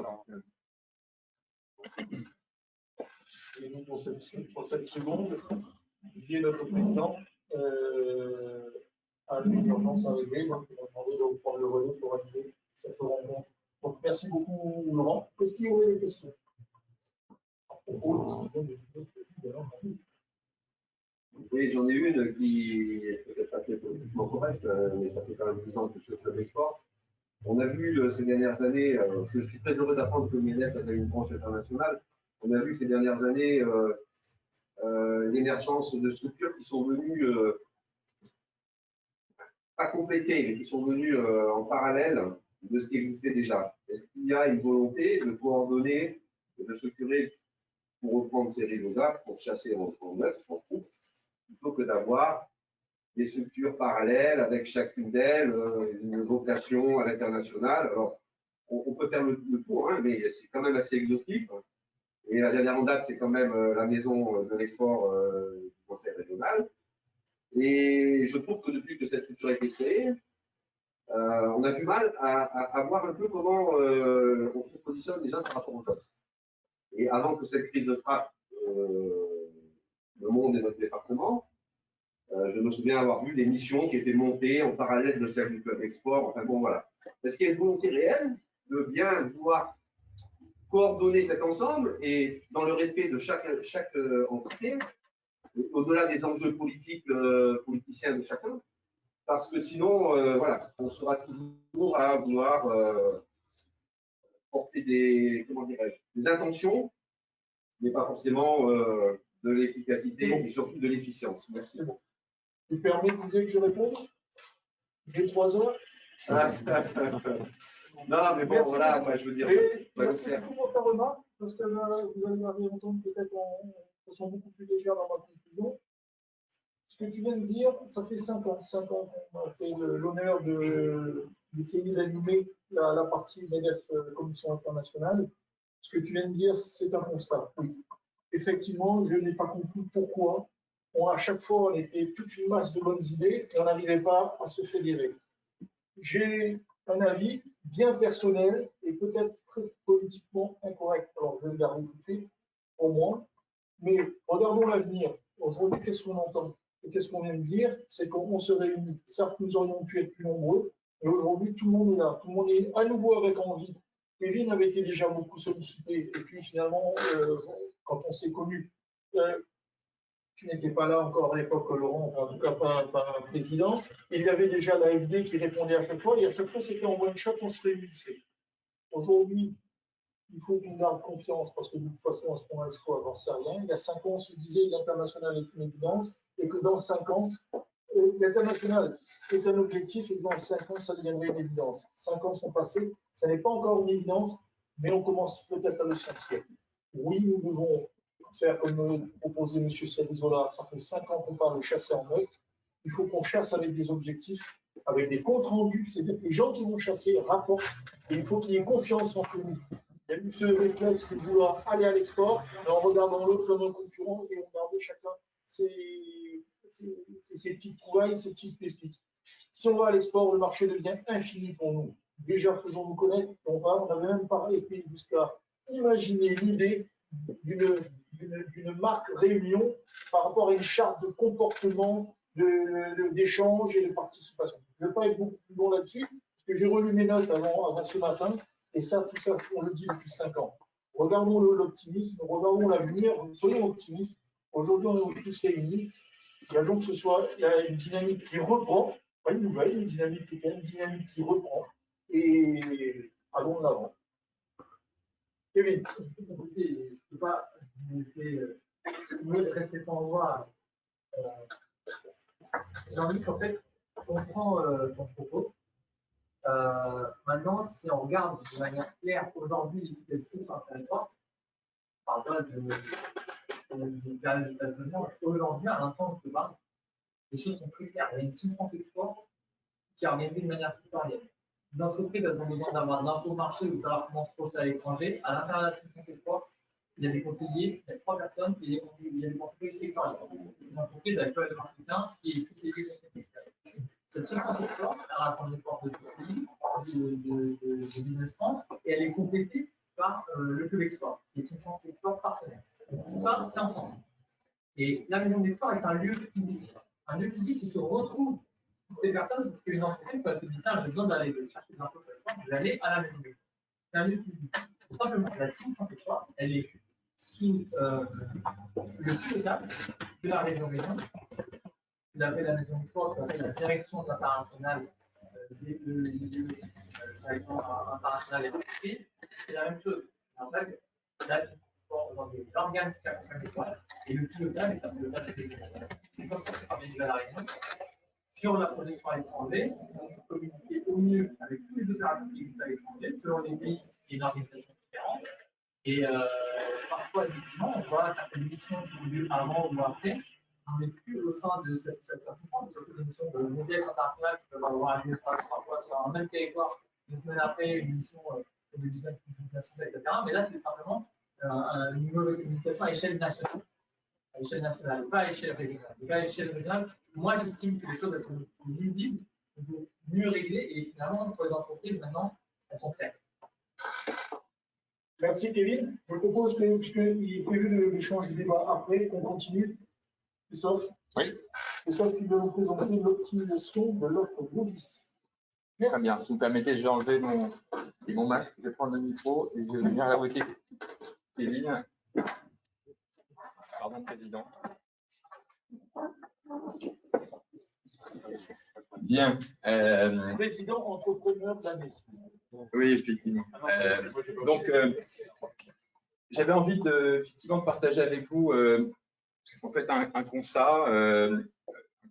Et nous, pour cette seconde, Didier, notre président, a une urgence à régler, donc il m'a demandé de reprendre le relais pour animer cette rencontre. Donc, merci beaucoup, Laurent. Est-ce qu'il y aurait des questions? Oui, j'en ai une qui est peut-être pas très politiquement correcte, mais ça fait quand même 10 ans que je suis au club des sports. On a vu ces dernières années, je suis très heureux d'apprendre que Ménette avait une branche internationale. On a vu ces dernières années l'émergence de structures qui sont venues, pas compléter, mais qui sont venues en parallèle de ce qui existait déjà. Est-ce qu'il y a une volonté de coordonner, de structurer pour reprendre ces riveaux-là, pour chasser en neuf, en couple, plutôt que d'avoir des structures parallèles avec chacune d'elles une vocation à l'international. Alors, on peut faire le tour, hein, mais c'est quand même assez exhaustif. Et la dernière en date, c'est quand même la maison de l'export du Conseil régional. Et je trouve que depuis que cette structure a été créée, on a du mal à voir un peu comment on se positionne déjà par rapport aux autres. Et avant que cette crise ne frappe le monde et notre département, je me souviens avoir vu des missions qui étaient montées en parallèle de celles du club export. Enfin bon, voilà. Est-ce qu'il y a une volonté réelle de bien vouloir coordonner cet ensemble et dans le respect de chaque entité, au-delà des enjeux politiques, politiciens de chacun? Parce que sinon, voilà, on sera toujours à vouloir porter des, comment dirais-je, des intentions, mais pas forcément de l'efficacité et surtout de l'efficience. Merci. Tu permets, Didier, que je réponde? J'ai 3 heures. Non, mais bon, Merci voilà, beaucoup. moi, je veux dire. Merci beaucoup pour ta remarque, parce que là, vous allez entendre peut-être de façon beaucoup plus légère dans ma conclusion. Ce que tu viens de dire, ça fait 5 ans. 5 ans qu'on a fait l'honneur d'essayer d'animer la partie MEDEF Commission internationale. Ce que tu viens de dire, c'est un constat. Oui. Effectivement, je n'ai pas compris pourquoi. À chaque fois, on était toute une masse de bonnes idées et on n'arrivait pas à se fédérer. J'ai un avis bien personnel et peut-être très politiquement incorrect. Alors, je vais le garder tout de suite, au moins. Mais regardons l'avenir. Aujourd'hui, qu'est-ce qu'on entend? Et qu'est-ce qu'on vient de dire? C'est qu'on se réunit. Certes, nous aurions pu être plus nombreux, mais aujourd'hui, tout le monde est là. Tout le monde est à nouveau avec envie. Kevin avait été déjà beaucoup sollicité. Et puis, finalement, quand on s'est connus, tu n'étais pas là encore à l'époque, Laurent, enfin, en tout cas pas un président. Il y avait déjà l'AFD qui répondait à chaque fois, et à chaque fois, c'était en one shot, on se réunissait. Aujourd'hui, il faut qu'on garde confiance, parce que de toute façon, à ce moment-là, le choix, j'en sais rien. Il y a 5 ans, on se disait que l'international est une évidence, et que dans 5 ans, l'international est un objectif, et que dans 5 ans, ça deviendrait une évidence. 5 ans sont passés, ça n'est pas encore une évidence, mais on commence peut-être à le sentir. Oui, nous devons faire comme proposait M. Cerizola. Ça fait 5 ans qu'on parle de chasser en meute. Il faut qu'on chasse avec des objectifs, avec des comptes rendus, c'est-à-dire que les gens qui vont chasser rapportent, et il faut qu'il y ait confiance entre nous. Il y a eu ce réflexe de vouloir aller à l'export, en regardant l'autre comme un concurrent, et on garde chacun ses petites trouvailles, ses petites pépites. Si on va à l'export, le marché devient infini pour nous. Déjà, faisons-nous connaître, on n'avait même pas été jusqu'à imaginer l'idée d'une marque réunion par rapport à une charte de comportement, d'échange et de participation. Je ne vais pas être beaucoup plus long là-dessus, parce que j'ai relu mes notes avant ce matin, et ça, tout ça, on le dit depuis 5 ans. Regardons l'optimisme, regardons l'avenir, soyons optimistes. Aujourd'hui, on est tous réunis. Il y a donc il y a une dynamique qui reprend, pas une nouvelle, une dynamique qui reprend, et allons de l'avant. Kevin. Écoutez, je ne peux pas vous laisser rester sans voix. Jean-Luc, en fait, on comprend ton propos. Maintenant, si on regarde de manière claire aujourd'hui l'efficacité sur un territoire, on parle pas de période de tâtonnement. Aujourd'hui, à l'instant où je te parle, les choses sont très claires. Il y a une Team France Export qui est organisée de manière citoyenne. Les entreprises, elles ont besoin d'avoir un info marché ou savoir comment se projeter à l'étranger. À l'intérieur de la Team France Export, il y a des conseillers, il y a 3 personnes, et il y a des entreprises sectorielles. Une entreprise avec le marketing qui est spécialisée sur cette secteur. Cette Team France Export, elle rassemble les forces de CCI, de Business France, et elle est complétée par le Club Export, qui est Team France Export partenaire. Tout ça, c'est ensemble. Et la maison d'export est un lieu physique. Un lieu physique où se retrouvent toutes ces personnes, parce qu'une entreprise peut se dire, tiens, j'ai besoin d'aller chercher des infos sur l'export, je vais aller à la maison d'export. C'est un lieu physique. Tout simplement, la Team France Export, elle est sous le pilotage de la région Réunion. Il appelle la maison d'export, qui appelle la direction internationale des internationales et d'entreprise. C'est la même chose. En fait, là, l'organe qui accompagne l'étoile et le pilotage est un pilotage des c'est comme ça que ça permet de la réunion. Sur la projection à l'étranger, on peut communiquer au mieux avec tous les opérateurs qui existent à l'étranger, selon les pays et une organisation différente. Et parfois, effectivement, on voit certaines missions qui ont lieu avant ou après. On n'est plus au sein de cette plateforme, surtout des missions mondiales internationales qui peuvent avoir lieu parfois sur un même territoire, une semaine après, une mission de design, etc. Mais là, c'est simplement une mauvaise communication à échelle nationale. À l'échelle nationale, pas à l'échelle régionale. Et pas à l'échelle régionale, moi, j'estime que les choses elles sont visibles, mieux réglées, et finalement, pour les entreprises, maintenant, elles sont claires. Merci Kevin. Je propose que, puisqu'il est prévu l'échange du débat après, qu'on continue. Christophe? Oui. Christophe qui va vous présenter l'optimisation de l'offre logistique. Très bien. Si vous permettez, je vais enlever mon masque, je vais prendre le micro et je vais venir là où était Kevin. Pardon, Président. Bien. Président entrepreneur de l'année. Oui, effectivement. Donc, j'avais envie de partager avec vous en fait un constat, un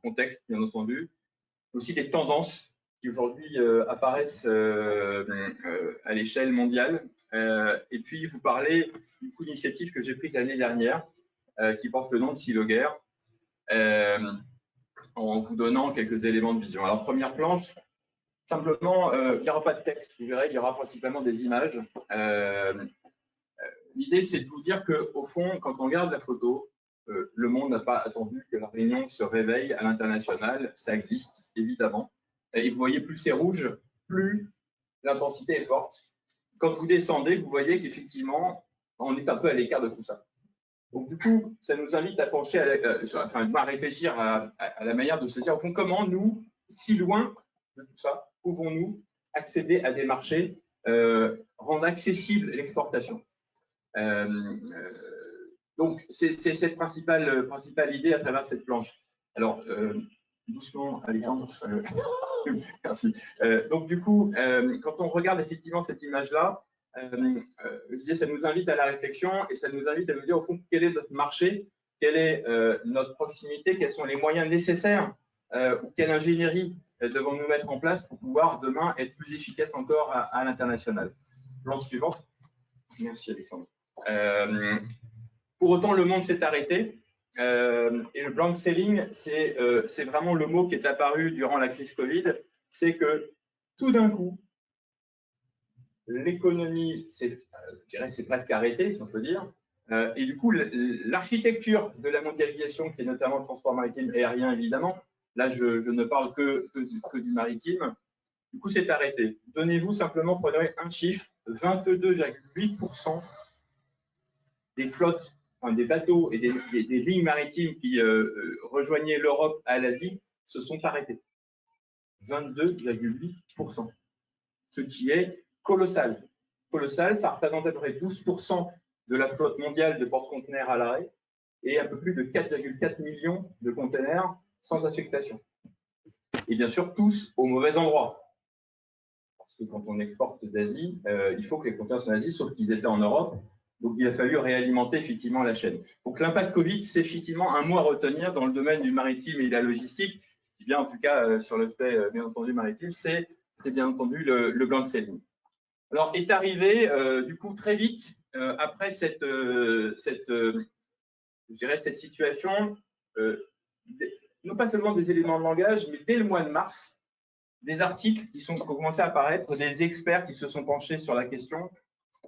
contexte bien entendu, aussi des tendances qui aujourd'hui apparaissent à l'échelle mondiale, et puis vous parler d'une initiative que j'ai prise l'année dernière qui porte le nom de Siloger, en vous donnant quelques éléments de vision. Alors, première planche, simplement, il n'y aura pas de texte, vous verrez, il y aura principalement des images. L'idée, c'est de vous dire qu'au fond, quand on regarde la photo, le monde n'a pas attendu que la Réunion se réveille à l'international. Ça existe, évidemment. Et vous voyez, plus c'est rouge, plus l'intensité est forte. Quand vous descendez, vous voyez qu'effectivement, on est un peu à l'écart de tout ça. Donc, du coup, ça nous invite à pencher, à réfléchir à la manière de se dire, au fond, comment nous, si loin de tout ça, pouvons-nous accéder à des marchés, rendre accessible l'exportation. Donc, c'est cette principale idée à travers cette planche. Alors, doucement, Alexandre. Merci. Donc, du coup, quand on regarde effectivement cette image-là, je disais, ça nous invite à la réflexion et ça nous invite à nous dire, au fond, quel est notre marché, quelle est notre proximité, quels sont les moyens nécessaires ou quelle ingénierie devons-nous mettre en place pour pouvoir demain être plus efficace encore à l'international. Planche suivante. Merci, Alexandre. Pour autant, le monde s'est arrêté et le blank selling, c'est vraiment le mot qui est apparu durant la crise Covid. C'est que tout d'un coup, l'économie, je dirais, c'est presque arrêté, si on peut dire. Et du coup, l'architecture de la mondialisation, qui est notamment le transport maritime et aérien, évidemment, là, je ne parle que du maritime, du coup, c'est arrêté. Donnez-vous simplement, prenez un chiffre, 22,8% des flottes, enfin, des bateaux et des lignes maritimes qui rejoignaient l'Europe à l'Asie se sont arrêtés. 22,8%. Ce qui est colossal. Colossal, ça représente à peu près 12% de la flotte mondiale de porte-conteneurs à l'arrêt et un peu plus de 4,4 millions de conteneurs sans affectation. Et bien sûr, tous au mauvais endroit. Parce que quand on exporte d'Asie, il faut que les conteneurs soient en Asie, sauf qu'ils étaient en Europe. Donc, il a fallu réalimenter effectivement la chaîne. Donc, l'impact Covid, c'est effectivement un mot à retenir dans le domaine du maritime et de la logistique. Bien, en tout cas, sur l'aspect, bien entendu, maritime, c'est c'est bien entendu le gland selling. Alors, est arrivé, du coup, très vite, après cette situation, non pas seulement des éléments de langage, mais dès le mois de mars, des articles qui ont commencé à apparaître, des experts qui se sont penchés sur la question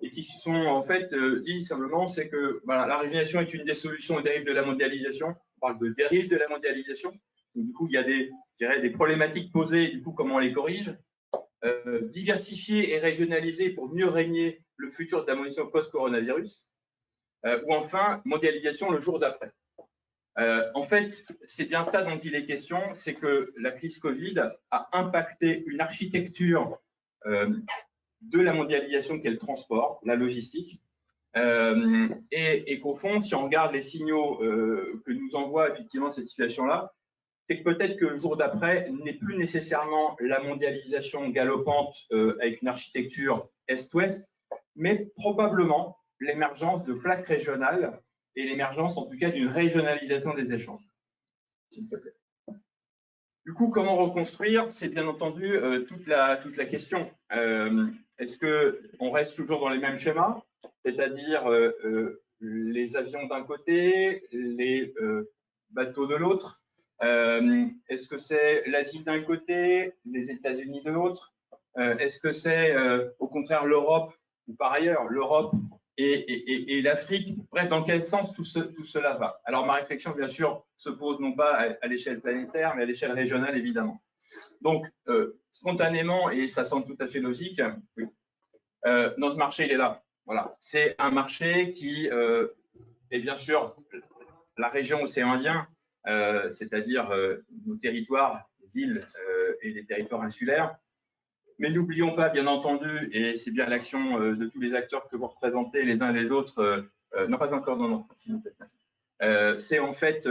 et qui se sont en fait dit simplement, c'est que voilà, la régionalisation est une des solutions aux dérives de la mondialisation. On parle de dérives de la mondialisation. Donc, du coup, il y a des problématiques posées, du coup, comment on les corrige. Diversifier et régionaliser pour mieux régner le futur de la mondialisation post-coronavirus. Ou enfin, mondialisation le jour d'après. En fait, c'est bien ça dont il est question, c'est que la crise Covid a impacté une architecture de la mondialisation qu'est le transport, la logistique, et qu'au fond, si on regarde les signaux que nous envoie effectivement cette situation-là, c'est que peut-être que le jour d'après n'est plus nécessairement la mondialisation galopante avec une architecture est-ouest, mais probablement l'émergence de plaques régionales et l'émergence en tout cas d'une régionalisation des échanges. S'il te plaît. Du coup, comment reconstruire? C'est bien entendu toute la question. Est-ce qu'on reste toujours dans les mêmes schémas, c'est-à-dire les avions d'un côté, les bateaux de l'autre? Est-ce que c'est l'Asie d'un côté, les États-Unis de l'autre? Est-ce que c'est au contraire l'Europe, ou par ailleurs l'Europe et l'Afrique? Bref, dans quel sens tout cela va? Alors ma réflexion, bien sûr, se pose non pas à l'échelle planétaire, mais à l'échelle régionale, évidemment. Donc, spontanément, et ça semble tout à fait logique, oui, notre marché, il est là. Voilà. C'est un marché qui est bien sûr la région océan Indien, c'est-à-dire nos territoires, les îles et les territoires insulaires. Mais n'oublions pas, bien entendu, et c'est bien l'action de tous les acteurs que vous représentez les uns et les autres, non pas encore, non, s'il vous plaît, merci. C'est en fait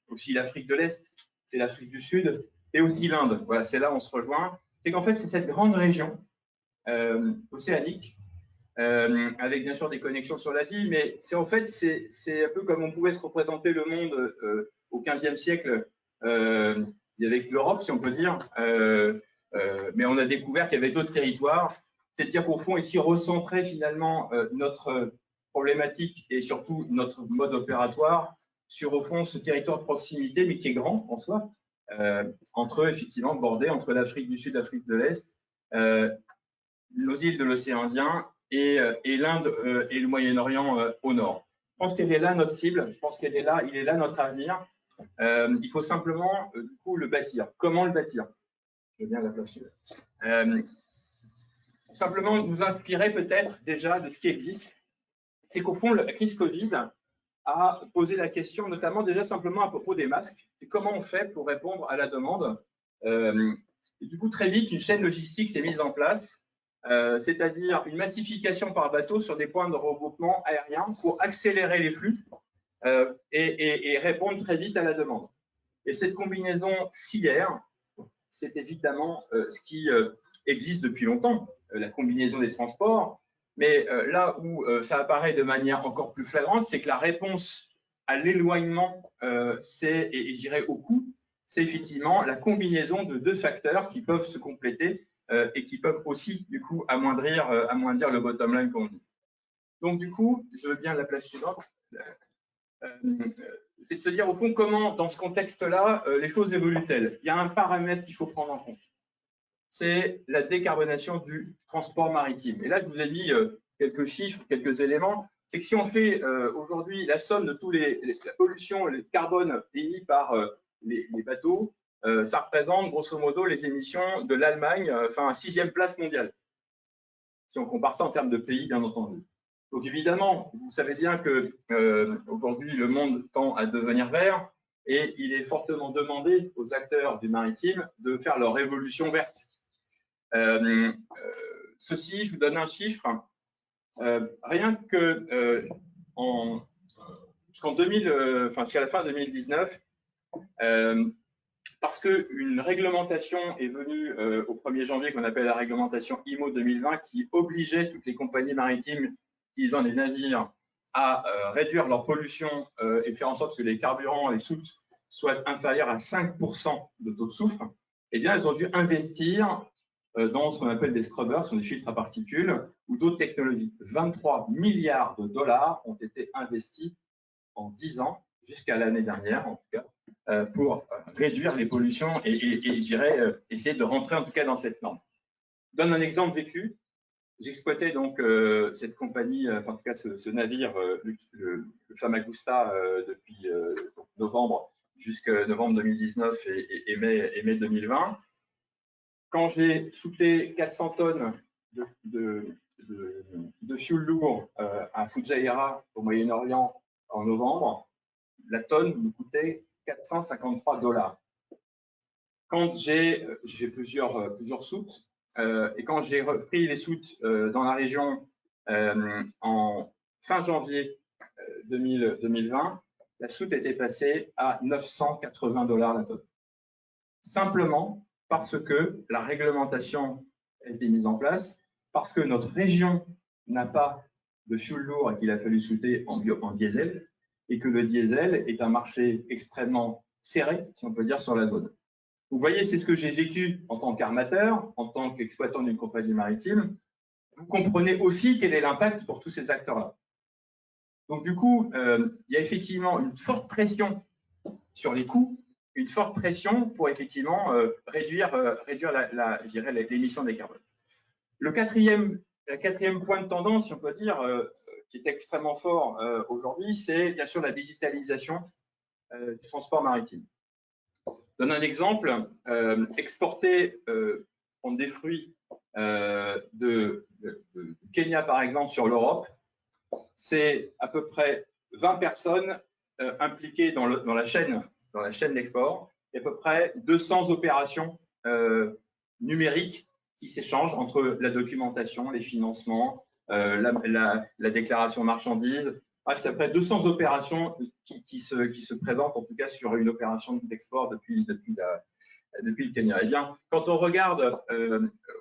aussi l'Afrique de l'Est, c'est l'Afrique du Sud et aussi l'Inde. Voilà, c'est là où on se rejoint. C'est qu'en fait, c'est cette grande région océanique, avec bien sûr des connexions sur l'Asie, mais c'est en fait, c'est un peu comme on pouvait se représenter le monde au XVe siècle avec l'Europe, si on peut dire. Mais on a découvert qu'il y avait d'autres territoires. C'est-à-dire qu'au fond, ici, recentrer finalement notre problématique et surtout notre mode opératoire sur, au fond, ce territoire de proximité, mais qui est grand en soi, entre, effectivement, bordé entre l'Afrique du Sud, l'Afrique de l'Est, nos îles de l'océan Indien et l'Inde et le Moyen-Orient au nord. Je pense qu'elle est là notre cible, je pense qu'elle est là, il est là notre avenir. Il faut simplement, du coup, le bâtir. Comment le bâtir? Je veux bien la flasher. Simplement nous inspirer peut-être déjà de ce qui existe. C'est qu'au fond, la crise Covid a posé la question, notamment déjà simplement à propos des masques. C'est comment on fait pour répondre à la demande. Et du coup, très vite, une chaîne logistique s'est mise en place, c'est-à-dire une massification par bateau sur des points de regroupement aérien pour accélérer les flux et répondre très vite à la demande. Et cette combinaison SIER, c'est évidemment ce qui existe depuis longtemps, la combinaison des transports. Mais là où ça apparaît de manière encore plus flagrante, c'est que la réponse à l'éloignement, et je dirais au coût, c'est effectivement la combinaison de deux facteurs qui peuvent se compléter et qui peuvent aussi, du coup, amoindrir le bottom line qu'on dit. Donc, du coup, je veux bien la place suivante. C'est de se dire, au fond, comment, dans ce contexte-là, les choses évoluent-elles? Il y a un paramètre qu'il faut prendre en compte. C'est la décarbonation du transport maritime. Et là, je vous ai mis quelques chiffres, quelques éléments. C'est que si on fait aujourd'hui la somme de tous la pollution, le carbone émis par les bateaux, ça représente grosso modo les émissions de l'Allemagne, enfin, 6e place mondiale. Si on compare ça en termes de pays, bien entendu. Donc évidemment, vous savez bien que aujourd'hui, le monde tend à devenir vert et il est fortement demandé aux acteurs du maritime de faire leur révolution verte. Ceci, je vous donne un chiffre. Rien que jusqu'à la fin 2019, parce qu'une réglementation est venue au 1er janvier qu'on appelle la réglementation IMO 2020 qui obligeait toutes les compagnies maritimes utilisant des navires à réduire leur pollution et faire en sorte que les carburants, les soutes soient inférieurs à 5% de taux de soufre, eh bien, elles ont dû investir dans ce qu'on appelle des scrubbers, ce sont des filtres à particules, ou d'autres technologies. 23 milliards de dollars ont été investis en 10 ans, jusqu'à l'année dernière en tout cas, pour réduire les pollutions et je dirais, essayer de rentrer en tout cas dans cette norme. Je donne un exemple vécu. J'exploitais donc cette compagnie, enfin, en tout cas ce navire, le Famagusta, depuis novembre jusqu'à novembre 2019 et mai 2020. Quand j'ai soufflé 400 tonnes de fuel lourd à Fujairah au Moyen-Orient en novembre, la tonne me coûtait 453 $. Quand j'ai fait plusieurs soutes, et quand j'ai repris les soutes dans la région en fin janvier 2020, la soute était passée à 980 $ la tonne. Simplement parce que la réglementation a été mise en place, parce que notre région n'a pas de fuel lourd et qu'il a fallu souter en diesel, et que le diesel est un marché extrêmement serré, si on peut dire, sur la zone. Vous voyez, c'est ce que j'ai vécu en tant qu'armateur, en tant qu'exploitant d'une compagnie maritime. Vous comprenez aussi quel est l'impact pour tous ces acteurs-là. Donc du coup, il y a effectivement une forte pression sur les coûts, une forte pression pour effectivement réduire l'émission des carbones. Le quatrième point de tendance, si on peut dire, qui est extrêmement fort aujourd'hui, c'est bien sûr la digitalisation du transport maritime. Je donne un exemple, exporter prendre des fruits de Kenya par exemple sur l'Europe, c'est à peu près 20 personnes impliquées dans la chaîne d'export et à peu près 200 opérations numériques qui s'échangent entre la documentation, les financements, la déclaration marchandise. C'est à peu près 200 opérations qui se présentent en tout cas sur une opération d'export depuis le Kenya. Eh bien, quand on regarde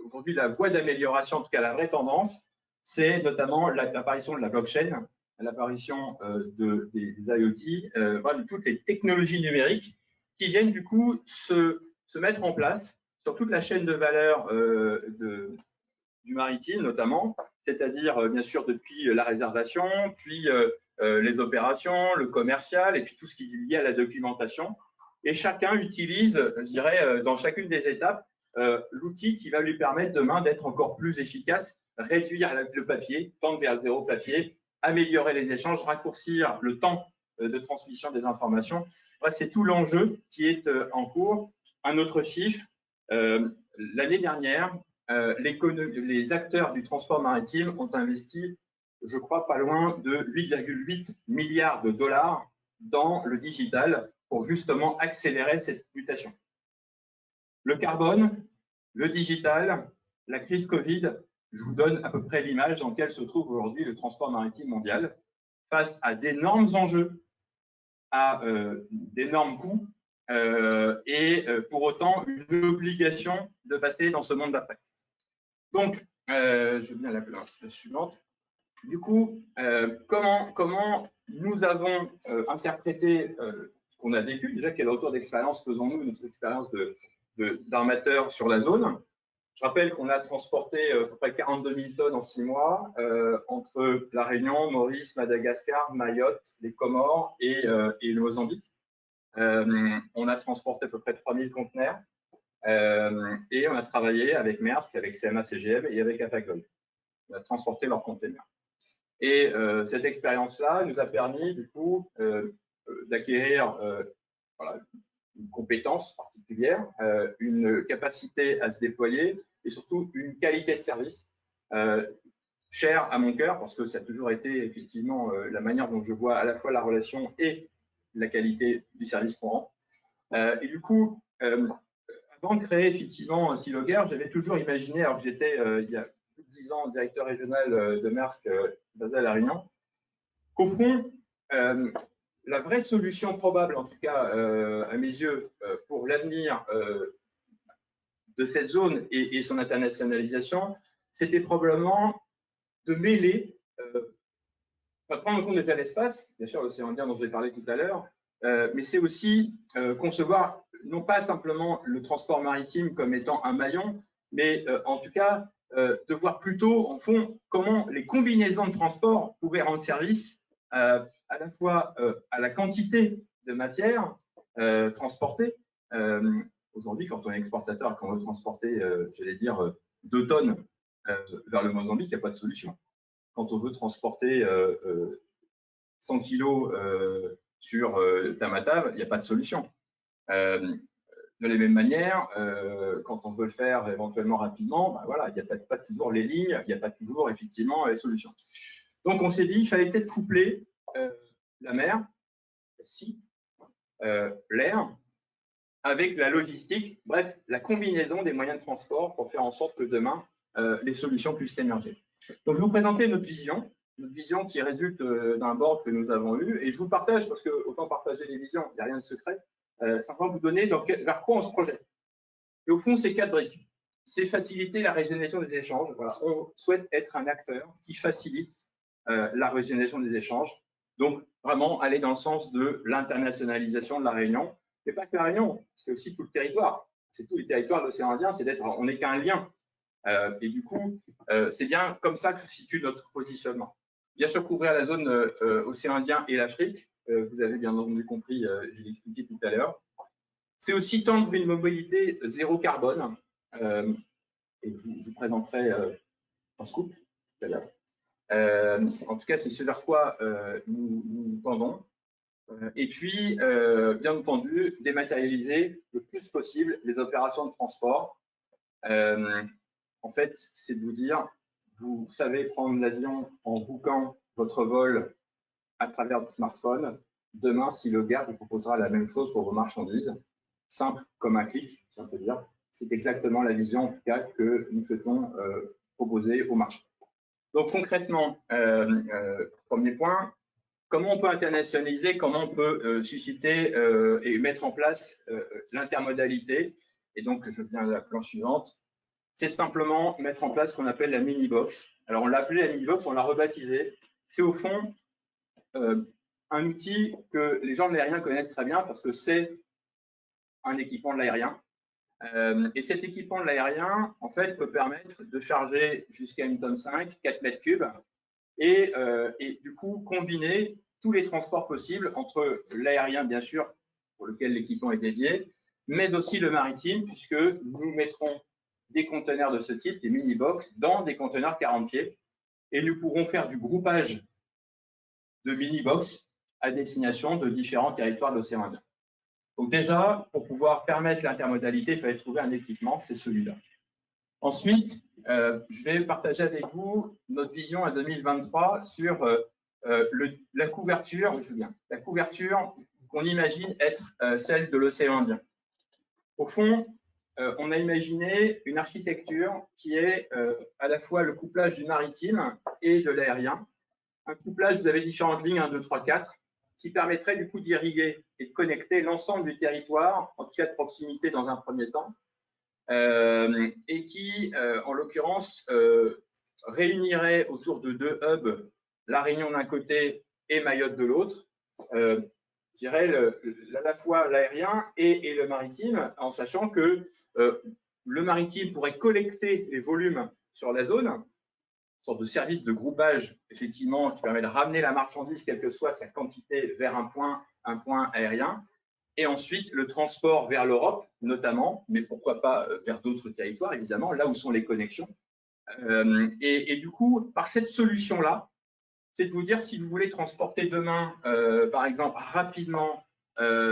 aujourd'hui la voie d'amélioration, en tout cas la vraie tendance, c'est notamment l'apparition de la blockchain, l'apparition des IoT, de toutes les technologies numériques qui viennent du coup se mettre en place sur toute la chaîne de valeur du maritime notamment, c'est-à-dire bien sûr depuis la réservation, puis les opérations, le commercial et puis tout ce qui est lié à la documentation. Et chacun utilise, je dirais, dans chacune des étapes, l'outil qui va lui permettre demain d'être encore plus efficace, réduire le papier, tendre vers zéro papier, améliorer les échanges, raccourcir le temps de transmission des informations. Bref, c'est tout l'enjeu qui est en cours. Un autre chiffre, l'année dernière, les acteurs du transport maritime ont investi, je crois, pas loin de 8,8 milliards de dollars dans le digital pour justement accélérer cette mutation. Le carbone, le digital, la crise Covid, je vous donne à peu près l'image dans laquelle se trouve aujourd'hui le transport maritime mondial face à d'énormes enjeux, à d'énormes coûts et pour autant une obligation de passer dans ce monde d'après. Donc, je vais bien la suivante. Du coup, comment nous avons interprété ce qu'on a vécu, déjà quel retour d'expérience faisons-nous, notre expérience d'armateur sur la zone. Je rappelle qu'on a transporté à peu près 42 000 tonnes en 6 mois entre La Réunion, Maurice, Madagascar, Mayotte, les Comores et le Mozambique. On a transporté à peu près 3 000 conteneurs et on a travaillé avec Maersk, avec CMA-CGM et avec Hapag-Lloyd. On a transporté leurs conteneurs. Et cette expérience-là nous a permis du coup d'acquérir une compétence particulière, une capacité à se déployer et surtout une qualité de service chère à mon cœur parce que ça a toujours été effectivement la manière dont je vois à la fois la relation et la qualité du service qu'on rend. Et du coup, avant de créer effectivement Sealoger, j'avais toujours imaginé, alors que j'étais il y a plus de 10 ans directeur régional de Maersk basé à La Réunion, qu'au fond, la vraie solution probable, en tout cas à mes yeux, pour l'avenir de cette zone et son internationalisation, c'était probablement de mêler, prendre en compte déjà l'espace, bien sûr l'océan Indien dont j'ai parlé tout à l'heure, mais c'est aussi concevoir non pas simplement le transport maritime comme étant un maillon, mais en tout cas, de voir plutôt, en fond, comment les combinaisons de transport pouvaient rendre service à la fois à la quantité de matière transportée. Aujourd'hui, quand on est exportateur et qu'on veut transporter, j'allais dire, 2 tonnes vers le Mozambique, il n'y a pas de solution. Quand on veut transporter 100 kilos sur Tamatave, il n'y a pas de solution. De la même manière, quand on veut le faire éventuellement rapidement, ben voilà, il n'y a pas toujours les lignes, il n'y a pas toujours effectivement les solutions. Donc on s'est dit qu'il fallait peut-être coupler la mer, l'air, avec la logistique, bref, la combinaison des moyens de transport pour faire en sorte que demain, les solutions puissent émerger. Donc je vais vous présenter notre vision qui résulte d'un board que nous avons eu, et je vous partage, parce que autant partager les visions, il n'y a rien de secret, simplement vous donner vers quoi on se projette. Et au fond, c'est 4 briques. C'est faciliter la régénération des échanges. Voilà. On souhaite être un acteur qui facilite la régénération des échanges. Donc, vraiment aller dans le sens de l'internationalisation de la Réunion. Mais pas que la Réunion, c'est aussi tout le territoire. C'est tous les territoires de l'océan Indien, on n'est qu'un lien. Et du coup, c'est bien comme ça que se situe notre positionnement. Bien sûr, couvrir la zone océan Indien et l'Afrique. Vous avez bien entendu compris, je l'ai expliqué tout à l'heure. C'est aussi tendre une mobilité zéro carbone. Et je vous présenterai un scoop tout à l'heure. En tout cas, c'est ce vers quoi nous tendons. Et puis, bien entendu, dématérialiser le plus possible les opérations de transport. En fait, c'est de vous dire, vous savez prendre l'avion en bookant votre vol à travers votre smartphone. Demain, si le gars vous proposera la même chose pour vos marchandises, simple comme un clic, si on peut dire, c'est exactement la vision, en tout cas, que nous souhaitons proposer au marché. Donc, concrètement, premier point, comment on peut internationaliser, comment on peut susciter et mettre en place l'intermodalité. Et donc, je viens à la planche suivante. C'est simplement mettre en place ce qu'on appelle la mini-box. Alors, on l'a appelé la mini-box, on l'a rebaptisé. C'est au fond un outil que les gens de l'aérien connaissent très bien parce que c'est un équipement de l'aérien. Et cet équipement de l'aérien, en fait, peut permettre de charger jusqu'à 1,5 tonne, 4 mètres cubes, et du coup, combiner tous les transports possibles entre l'aérien, bien sûr, pour lequel l'équipement est dédié, mais aussi le maritime, puisque nous mettrons des conteneurs de ce type, des mini-box, dans des conteneurs 40 pieds, et nous pourrons faire du groupage de mini-box à destination de différents territoires de l'océan Indien. Donc déjà, pour pouvoir permettre l'intermodalité, il fallait trouver un équipement, c'est celui-là. Ensuite, je vais partager avec vous notre vision à 2023 sur la couverture, la couverture qu'on imagine être celle de l'océan Indien. Au fond, on a imaginé une architecture qui est à la fois le couplage du maritime et de l'aérien. Un couplage, vous avez différentes lignes, 1, 2, 3, 4, qui permettrait du coup d'irriguer et de connecter l'ensemble du territoire, en tout cas de proximité dans un premier temps, et qui, en l'occurrence, réunirait autour de 2 hubs la Réunion d'un côté et Mayotte de l'autre, je dirais à la fois l'aérien et le maritime, en sachant que le maritime pourrait collecter les volumes sur la zone, une sorte de service de groupage, effectivement, qui permet de ramener la marchandise, quelle que soit sa quantité, vers un point aérien. Et ensuite, le transport vers l'Europe, notamment, mais pourquoi pas vers d'autres territoires, évidemment, là où sont les connexions. Et du coup, par cette solution-là, c'est de vous dire, si vous voulez transporter demain, par exemple, rapidement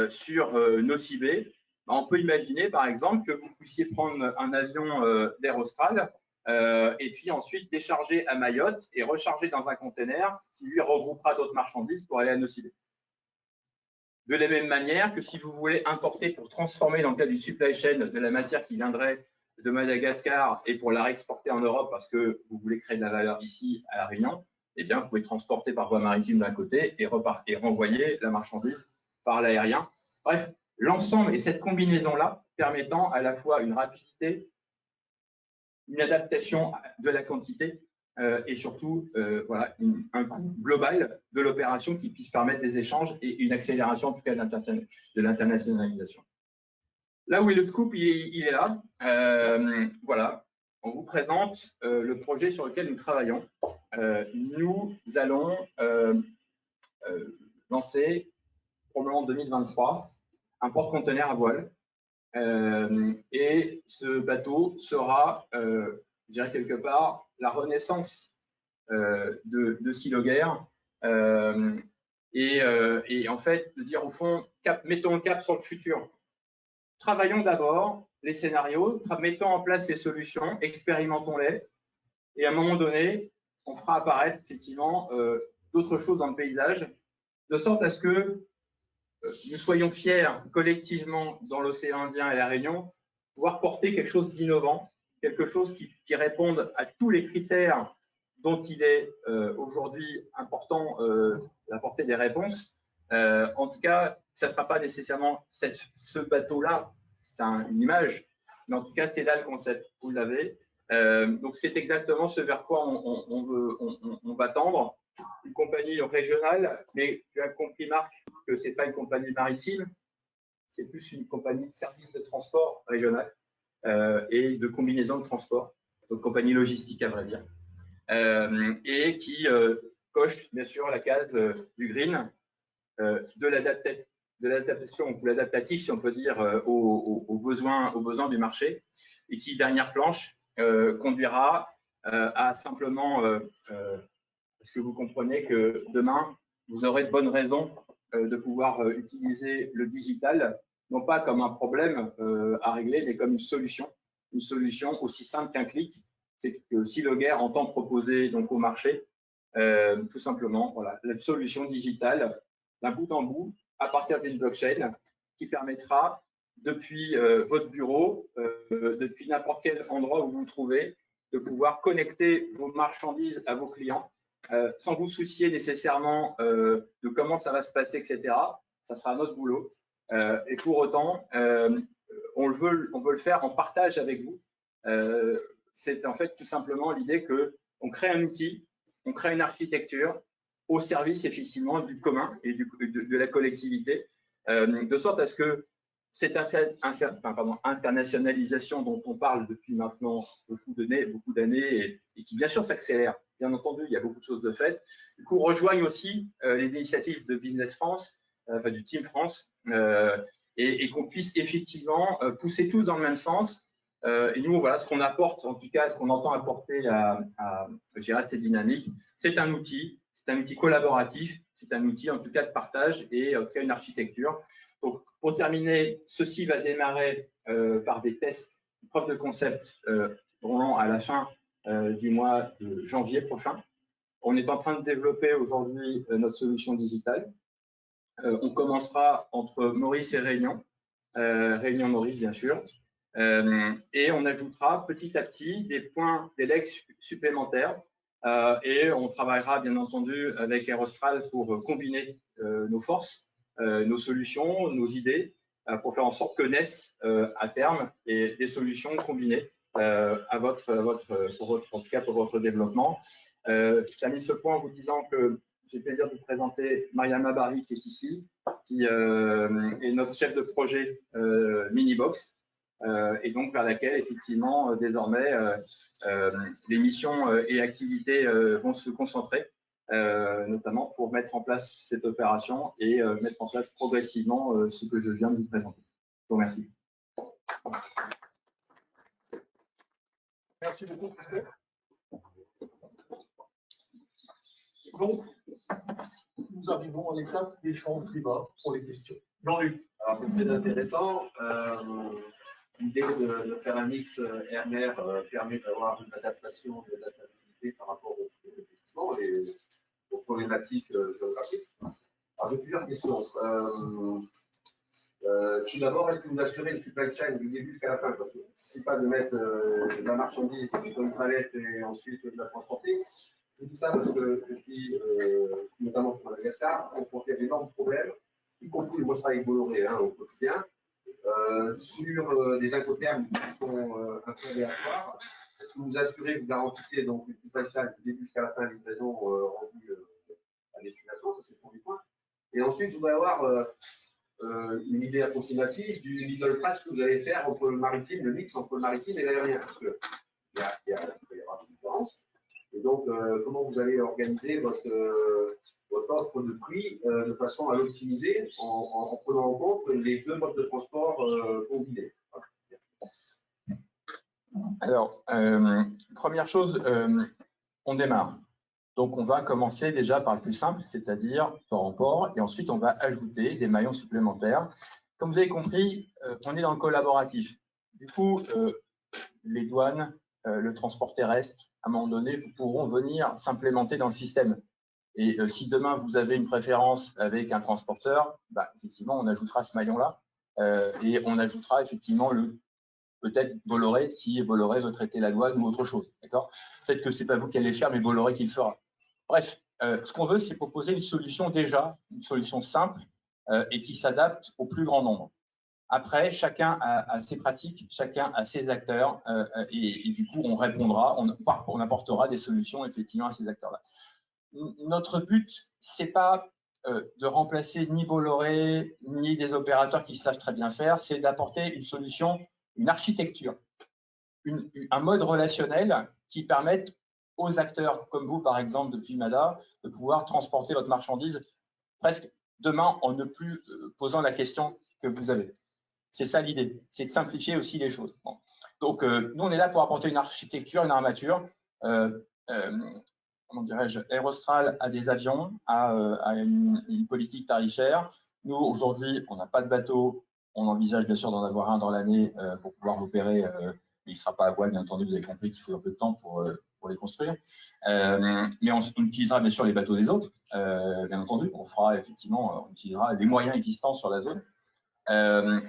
sur Nosy-Bé, on peut imaginer, par exemple, que vous puissiez prendre un avion d'Air Austral et puis ensuite décharger à Mayotte et recharger dans un conteneur qui lui regroupera d'autres marchandises pour aller à Nosy-Bé. De la même manière que si vous voulez importer pour transformer dans le cas du supply chain de la matière qui viendrait de Madagascar et pour la réexporter en Europe parce que vous voulez créer de la valeur ici à La Réunion, eh bien, vous pouvez transporter par voie maritime d'un côté et renvoyer la marchandise par l'aérien. Bref, l'ensemble et cette combinaison-là permettant à la fois une rapidité, une adaptation de la quantité et surtout voilà, un coût global de l'opération qui puisse permettre des échanges et une accélération en tout cas de l'internationalisation. Là où est le scoop, il est là. Voilà, on vous présente le projet sur lequel nous travaillons. Nous allons lancer, probablement en 2023, un porte-conteneurs à voile. Et ce bateau sera, je dirais quelque part, la renaissance de Sealoger. Et en fait, de dire au fond, mettons le cap sur le futur. Travaillons d'abord les scénarios, mettons en place les solutions, expérimentons-les, et à un moment donné, on fera apparaître effectivement d'autres choses dans le paysage, de sorte à ce que nous soyons fiers collectivement dans l'océan Indien et la Réunion, pouvoir porter quelque chose d'innovant, quelque chose qui réponde à tous les critères dont il est aujourd'hui important d'apporter des réponses. En tout cas, ça ne sera pas nécessairement ce bateau-là, c'est une image, mais en tout cas, c'est là le concept, vous l'avez. Donc, c'est exactement ce vers quoi on va tendre. Une compagnie régionale, mais tu as compris, Marc, que ce n'est pas une compagnie maritime, c'est plus une compagnie de service de transport régional et de combinaison de transport, donc compagnie logistique à vrai dire, et qui coche bien sûr la case du green, de l'adaptation ou l'adaptatif, si on peut dire, aux besoins du marché, et qui, dernière planche, conduira à simplement, parce que vous comprenez que demain, vous aurez de bonnes raisons de pouvoir utiliser le digital, non pas comme un problème à régler, mais comme une solution aussi simple qu'un clic. C'est que Sealoger entend proposer donc au marché, tout simplement, voilà, la solution digitale d'un bout en bout à partir d'une blockchain qui permettra, depuis votre bureau, depuis n'importe quel endroit où vous vous trouvez, de pouvoir connecter vos marchandises à vos clients sans vous soucier nécessairement de comment ça va se passer, etc. Ça sera notre boulot. Et pour autant, on veut le faire en partage avec vous. C'est en fait tout simplement l'idée qu'on crée un outil, on crée une architecture au service effectivement du commun et de la collectivité, de sorte à ce que cette internationalisation dont on parle depuis maintenant beaucoup d'années et qui bien sûr s'accélère, bien entendu, il y a beaucoup de choses de faites, du coup rejoignent aussi les initiatives de Business France, du Team France, et qu'on puisse effectivement pousser tous dans le même sens. Et nous, voilà, ce qu'on apporte, en tout cas, ce qu'on entend apporter à cette dynamique, c'est un outil collaboratif, c'est un outil en tout cas de partage et créer une architecture. Donc, pour terminer, ceci va démarrer par des tests, preuves de concept roulant à la fin du mois de janvier prochain. On est en train de développer aujourd'hui notre solution digitale. On commencera entre Maurice et Réunion, Réunion-Maurice bien sûr, et on ajoutera petit à petit des points, des legs supplémentaires, et on travaillera bien entendu avec Aerostral pour combiner nos forces, nos solutions, nos idées, pour faire en sorte que naissent à terme des solutions combinées en tout cas pour votre développement. Je termine ce point en vous disant que j'ai le plaisir de vous présenter Mariama Barry qui est ici, qui est notre chef de projet Minibox, et donc vers laquelle effectivement désormais les missions et activités vont se concentrer, notamment pour mettre en place cette opération et mettre en place progressivement ce que je viens de vous présenter. Je vous remercie. Merci beaucoup, Christophe. Donc, nous arrivons à l'étape d'échange débat pour les questions. Jean-Luc. Alors, c'est très intéressant. L'idée de faire un mix RMR permet d'avoir une adaptation de l'adaptabilité par rapport aux investissements et aux problématiques géographiques. Alors, j'ai plusieurs questions. Tout d'abord, est-ce que vous assurez une supply chain du début jusqu'à la fin? Parce que ce n'est pas de mettre la marchandise sur une palette et ensuite de la transporter. Je dis ça parce que je suis, notamment sur Madagascar, confronté à d'énormes problèmes, y compris, moi je travaille avec Bolloré au quotidien, sur des incoterms qui sont un peu aléatoires. Est-ce que vous assurez, vous garantissez donc une supply chain du début jusqu'à la fin de livraison rendue à destination? Ça, c'est le premier point. Et ensuite, je voudrais avoir une idée approximative du middle pass que vous allez faire entre le maritime, le mix entre le maritime et l'aérien. Parce que il peut y avoir des différences. Et donc, comment vous allez organiser votre offre de prix de façon à l'optimiser en prenant en compte les deux modes de transport combinés? Alors, première chose, on démarre. Donc, on va commencer déjà par le plus simple, c'est-à-dire port en port, et ensuite, on va ajouter des maillons supplémentaires. Comme vous avez compris, on est dans le collaboratif. Du coup, les douanes, le transport terrestre, à un moment donné, vous pourront venir s'implémenter dans le système. Et si demain, vous avez une préférence avec un transporteur, bah, effectivement, on ajoutera ce maillon-là et on ajoutera effectivement peut-être Bolloré, si Bolloré veut traiter la douane ou autre chose. D'accord ? Peut-être que ce n'est pas vous qui allez le faire, mais Bolloré qui le fera. Bref, ce qu'on veut, c'est proposer une solution une solution simple et qui s'adapte au plus grand nombre. Après, chacun a ses pratiques, chacun a ses acteurs et du coup, on répondra, on apportera des solutions effectivement à ces acteurs-là. Notre but, c'est pas de remplacer ni Bolloré, ni des opérateurs qui savent très bien faire, c'est d'apporter une solution, une architecture, un mode relationnel qui permette aux acteurs comme vous, par exemple, depuis MADA, de pouvoir transporter votre marchandise presque demain en ne plus posant la question que vous avez. C'est ça l'idée, c'est de simplifier aussi les choses. Bon. Donc, nous, on est là pour apporter une architecture, une armature. Comment dirais-je, Aerostral a des avions, a une politique tarifaire. Nous, aujourd'hui, on n'a pas de bateau. On envisage bien sûr d'en avoir un dans l'année pour pouvoir opérer. Mais il ne sera pas à voile, bien entendu. Vous avez compris qu'il faut un peu de temps pour les construire. Mais on utilisera bien sûr les bateaux des autres, bien entendu. On utilisera les moyens existants sur la zone.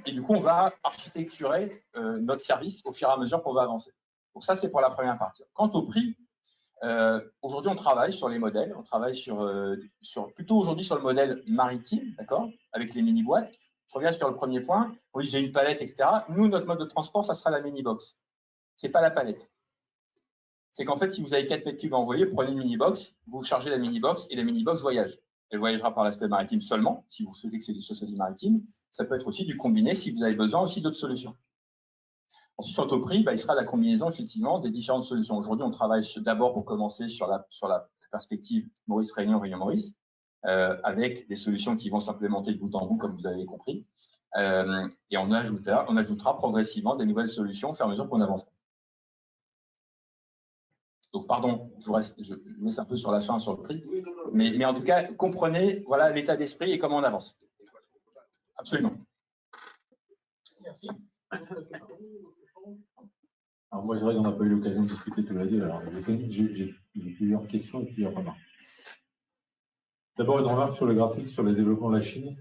Et du coup, on va architecturer notre service au fur et à mesure qu'on va avancer. Donc ça, c'est pour la première partie. Quant au prix, aujourd'hui, on travaille sur les modèles. On travaille plutôt aujourd'hui sur le modèle maritime, d'accord, avec les mini-boîtes. Je reviens sur le premier point. Oui, j'ai une palette, etc. Nous, notre mode de transport, ça sera la mini-box. C'est pas la palette. C'est qu'en fait, si vous avez 4 mètres cubes à envoyer, prenez une mini-box, vous chargez la mini-box et la mini-box voyage. Elle voyagera par l'aspect maritime seulement, si vous souhaitez que ce soit du maritime. Ça peut être aussi du combiné si vous avez besoin aussi d'autres solutions. Ensuite, quant au prix, il sera la combinaison effectivement des différentes solutions. Aujourd'hui, on travaille d'abord pour commencer sur la perspective Maurice-Réunion, Réunion-Maurice, avec des solutions qui vont s'implémenter de bout en bout, comme vous avez compris. Et on ajoutera progressivement des nouvelles solutions au fur et à mesure qu'on avance. Donc, pardon, je laisse un peu sur la fin sur le prix, mais en tout cas, comprenez voilà l'état d'esprit et comment on avance. Absolument. Merci. Alors moi, c'est vrai qu'on n'a pas eu l'occasion de discuter tous les deux. Alors, j'ai plusieurs questions et plusieurs remarques. D'abord, une remarque sur le graphique, sur le développement de la Chine.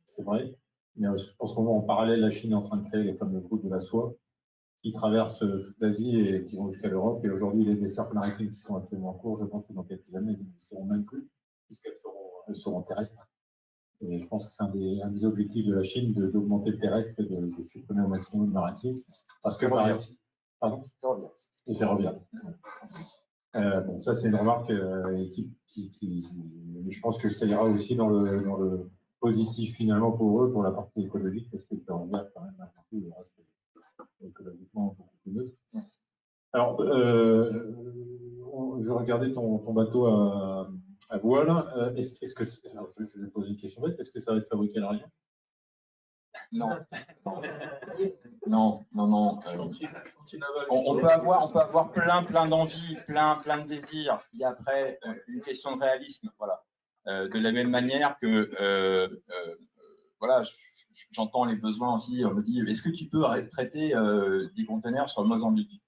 C'est vrai, mais je pense qu'en parallèle, la Chine est en train de créer les fameux routes de la soie qui traversent toute l'Asie et qui vont jusqu'à l'Europe. Et aujourd'hui, les dessertes maritimes qui sont actuellement en cours, je pense que dans quelques années, elles ne seront même plus, puisqu'elles seront terrestres. Et je pense que c'est un des objectifs de la Chine d'augmenter le terrestre et de supprimer au maximum le maritime. Parce que pardon, et ferroviaire. Bon, ça, c'est une remarque je pense que ça ira aussi dans le positif finalement pour eux, pour la partie écologique, parce que le ferroviaire, quand même, un peu, le reste écologiquement beaucoup plus neutre. Alors, je regardais ton bateau à voile. Est-ce que, alors je vais poser une question bête, est-ce que ça va être fabriqué à l'arrière? Non. Non. On peut avoir plein d'envies, plein de désirs. Il y a après une question de réalisme, voilà. De la même manière que voilà, j'entends les besoins aussi. On me dit, est-ce que tu peux traiter des conteneurs sur le Mozambique?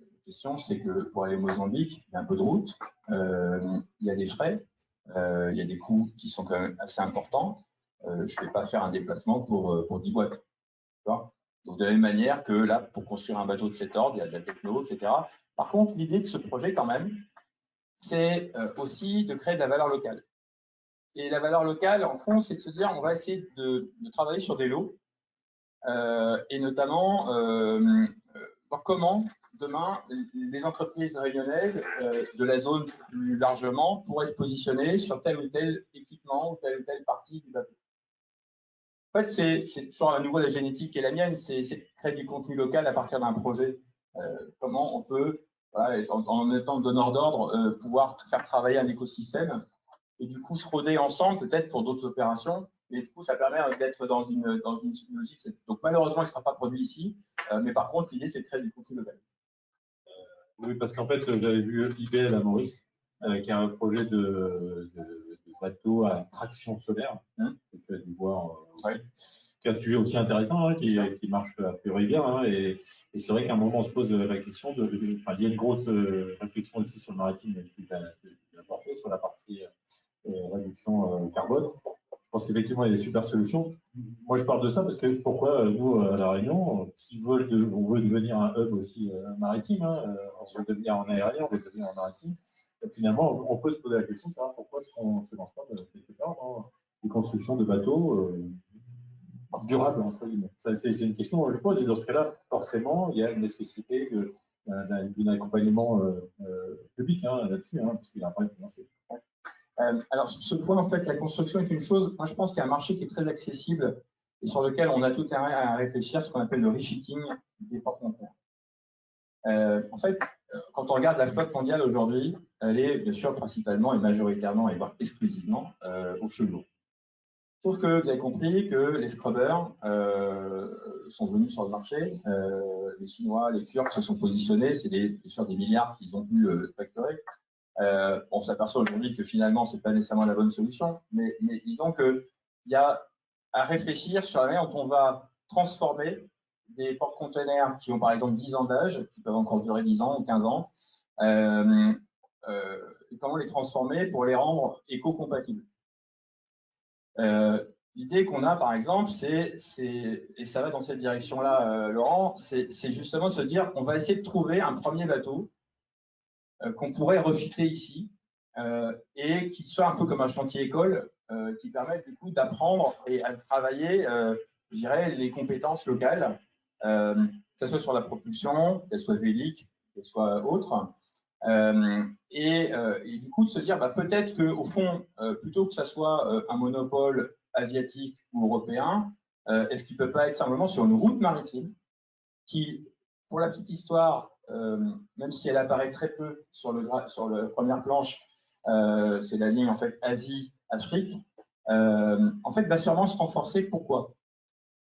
La question, c'est que pour aller au Mozambique, il y a un peu de route, il y a des frais, il y a des coûts qui sont quand même assez importants. Je ne vais pas faire un déplacement pour 10 boîtes. Donc, de la même manière que là, pour construire un bateau de cet ordre, il y a de la techno, etc. Par contre, l'idée de ce projet, quand même, c'est aussi de créer de la valeur locale. Et la valeur locale, en fond, c'est de se dire, on va essayer de travailler sur des lots et notamment voir comment, demain, les entreprises réunionnaises de la zone plus largement pourraient se positionner sur tel ou tel équipement ou telle partie du bateau. En fait, c'est toujours à nouveau la génétique et la mienne, c'est de créer du contenu local à partir d'un projet Comment on peut, voilà, en étant donneur d'ordre, pouvoir faire travailler un écosystème et du coup se roder ensemble peut-être pour d'autres opérations. Et du coup, ça permet d'être dans une logique. Donc malheureusement, il ne sera pas produit ici, mais par contre, l'idée, c'est de créer du contenu local. Oui, parce qu'en fait, j'avais vu IBL à Maurice, qui a un projet de bateau à traction solaire, que tu as dû voir, qui est un sujet aussi intéressant, qui marche a priori bien. Et c'est vrai qu'à un moment, on se pose la question il y a une grosse réflexion ici sur le maritime, tu l'as porté sur la partie réduction carbone. Je pense qu'effectivement, il y a des super solutions. Moi, je parle de ça parce que pourquoi nous, à La Réunion, on veut devenir un hub aussi maritime, on veut devenir en aérien, on veut devenir en maritime. Et finalement, on peut se poser la question de savoir pourquoi est-ce qu'on ne se lance pas quelque part dans des constructions de bateaux durables, entre guillemets. C'est une question que je pose. Et dans ce cas-là, forcément, il y a une nécessité d'un accompagnement public là-dessus, parce qu'il y a un problème financier. Alors, ce point, en fait, la construction est une chose. Moi, je pense qu'il y a un marché qui est très accessible et sur lequel on a tout intérêt à réfléchir, ce qu'on appelle le refitting des porte-conteneurs. En fait, quand on regarde la flotte mondiale aujourd'hui, elle est bien sûr principalement et majoritairement, et voire exclusivement, au fioul lourd. Sauf que vous avez compris que les scrubbers sont venus sur le marché. Les Chinois, les Turcs se sont positionnés. C'est bien sûr des milliards qu'ils ont pu facturer. On s'aperçoit aujourd'hui que finalement, ce n'est pas nécessairement la bonne solution, mais disons qu'il y a à réfléchir sur la manière dont on va transformer des porte-containers qui ont par exemple 10 ans d'âge, qui peuvent encore durer 10 ans ou 15 ans, et comment les transformer pour les rendre éco-compatibles. L'idée qu'on a par exemple, et ça va dans cette direction-là, Laurent, c'est justement de se dire on va essayer de trouver un premier bateau qu'on pourrait refiter ici et qui soit un peu comme un chantier école qui permette du coup d'apprendre et à travailler, je dirais, les compétences locales, que ce soit sur la propulsion, qu'elle soit vélique, qu'elle soit autre, et du coup de se dire peut-être qu'au fond, plutôt que ça soit un monopole asiatique ou européen, est-ce qu'il ne peut pas être simplement sur une route maritime qui, pour la petite histoire, même si elle apparaît très peu sur la première planche, c'est la ligne en fait Asie-Afrique, en fait va sûrement se renforcer. Pourquoi?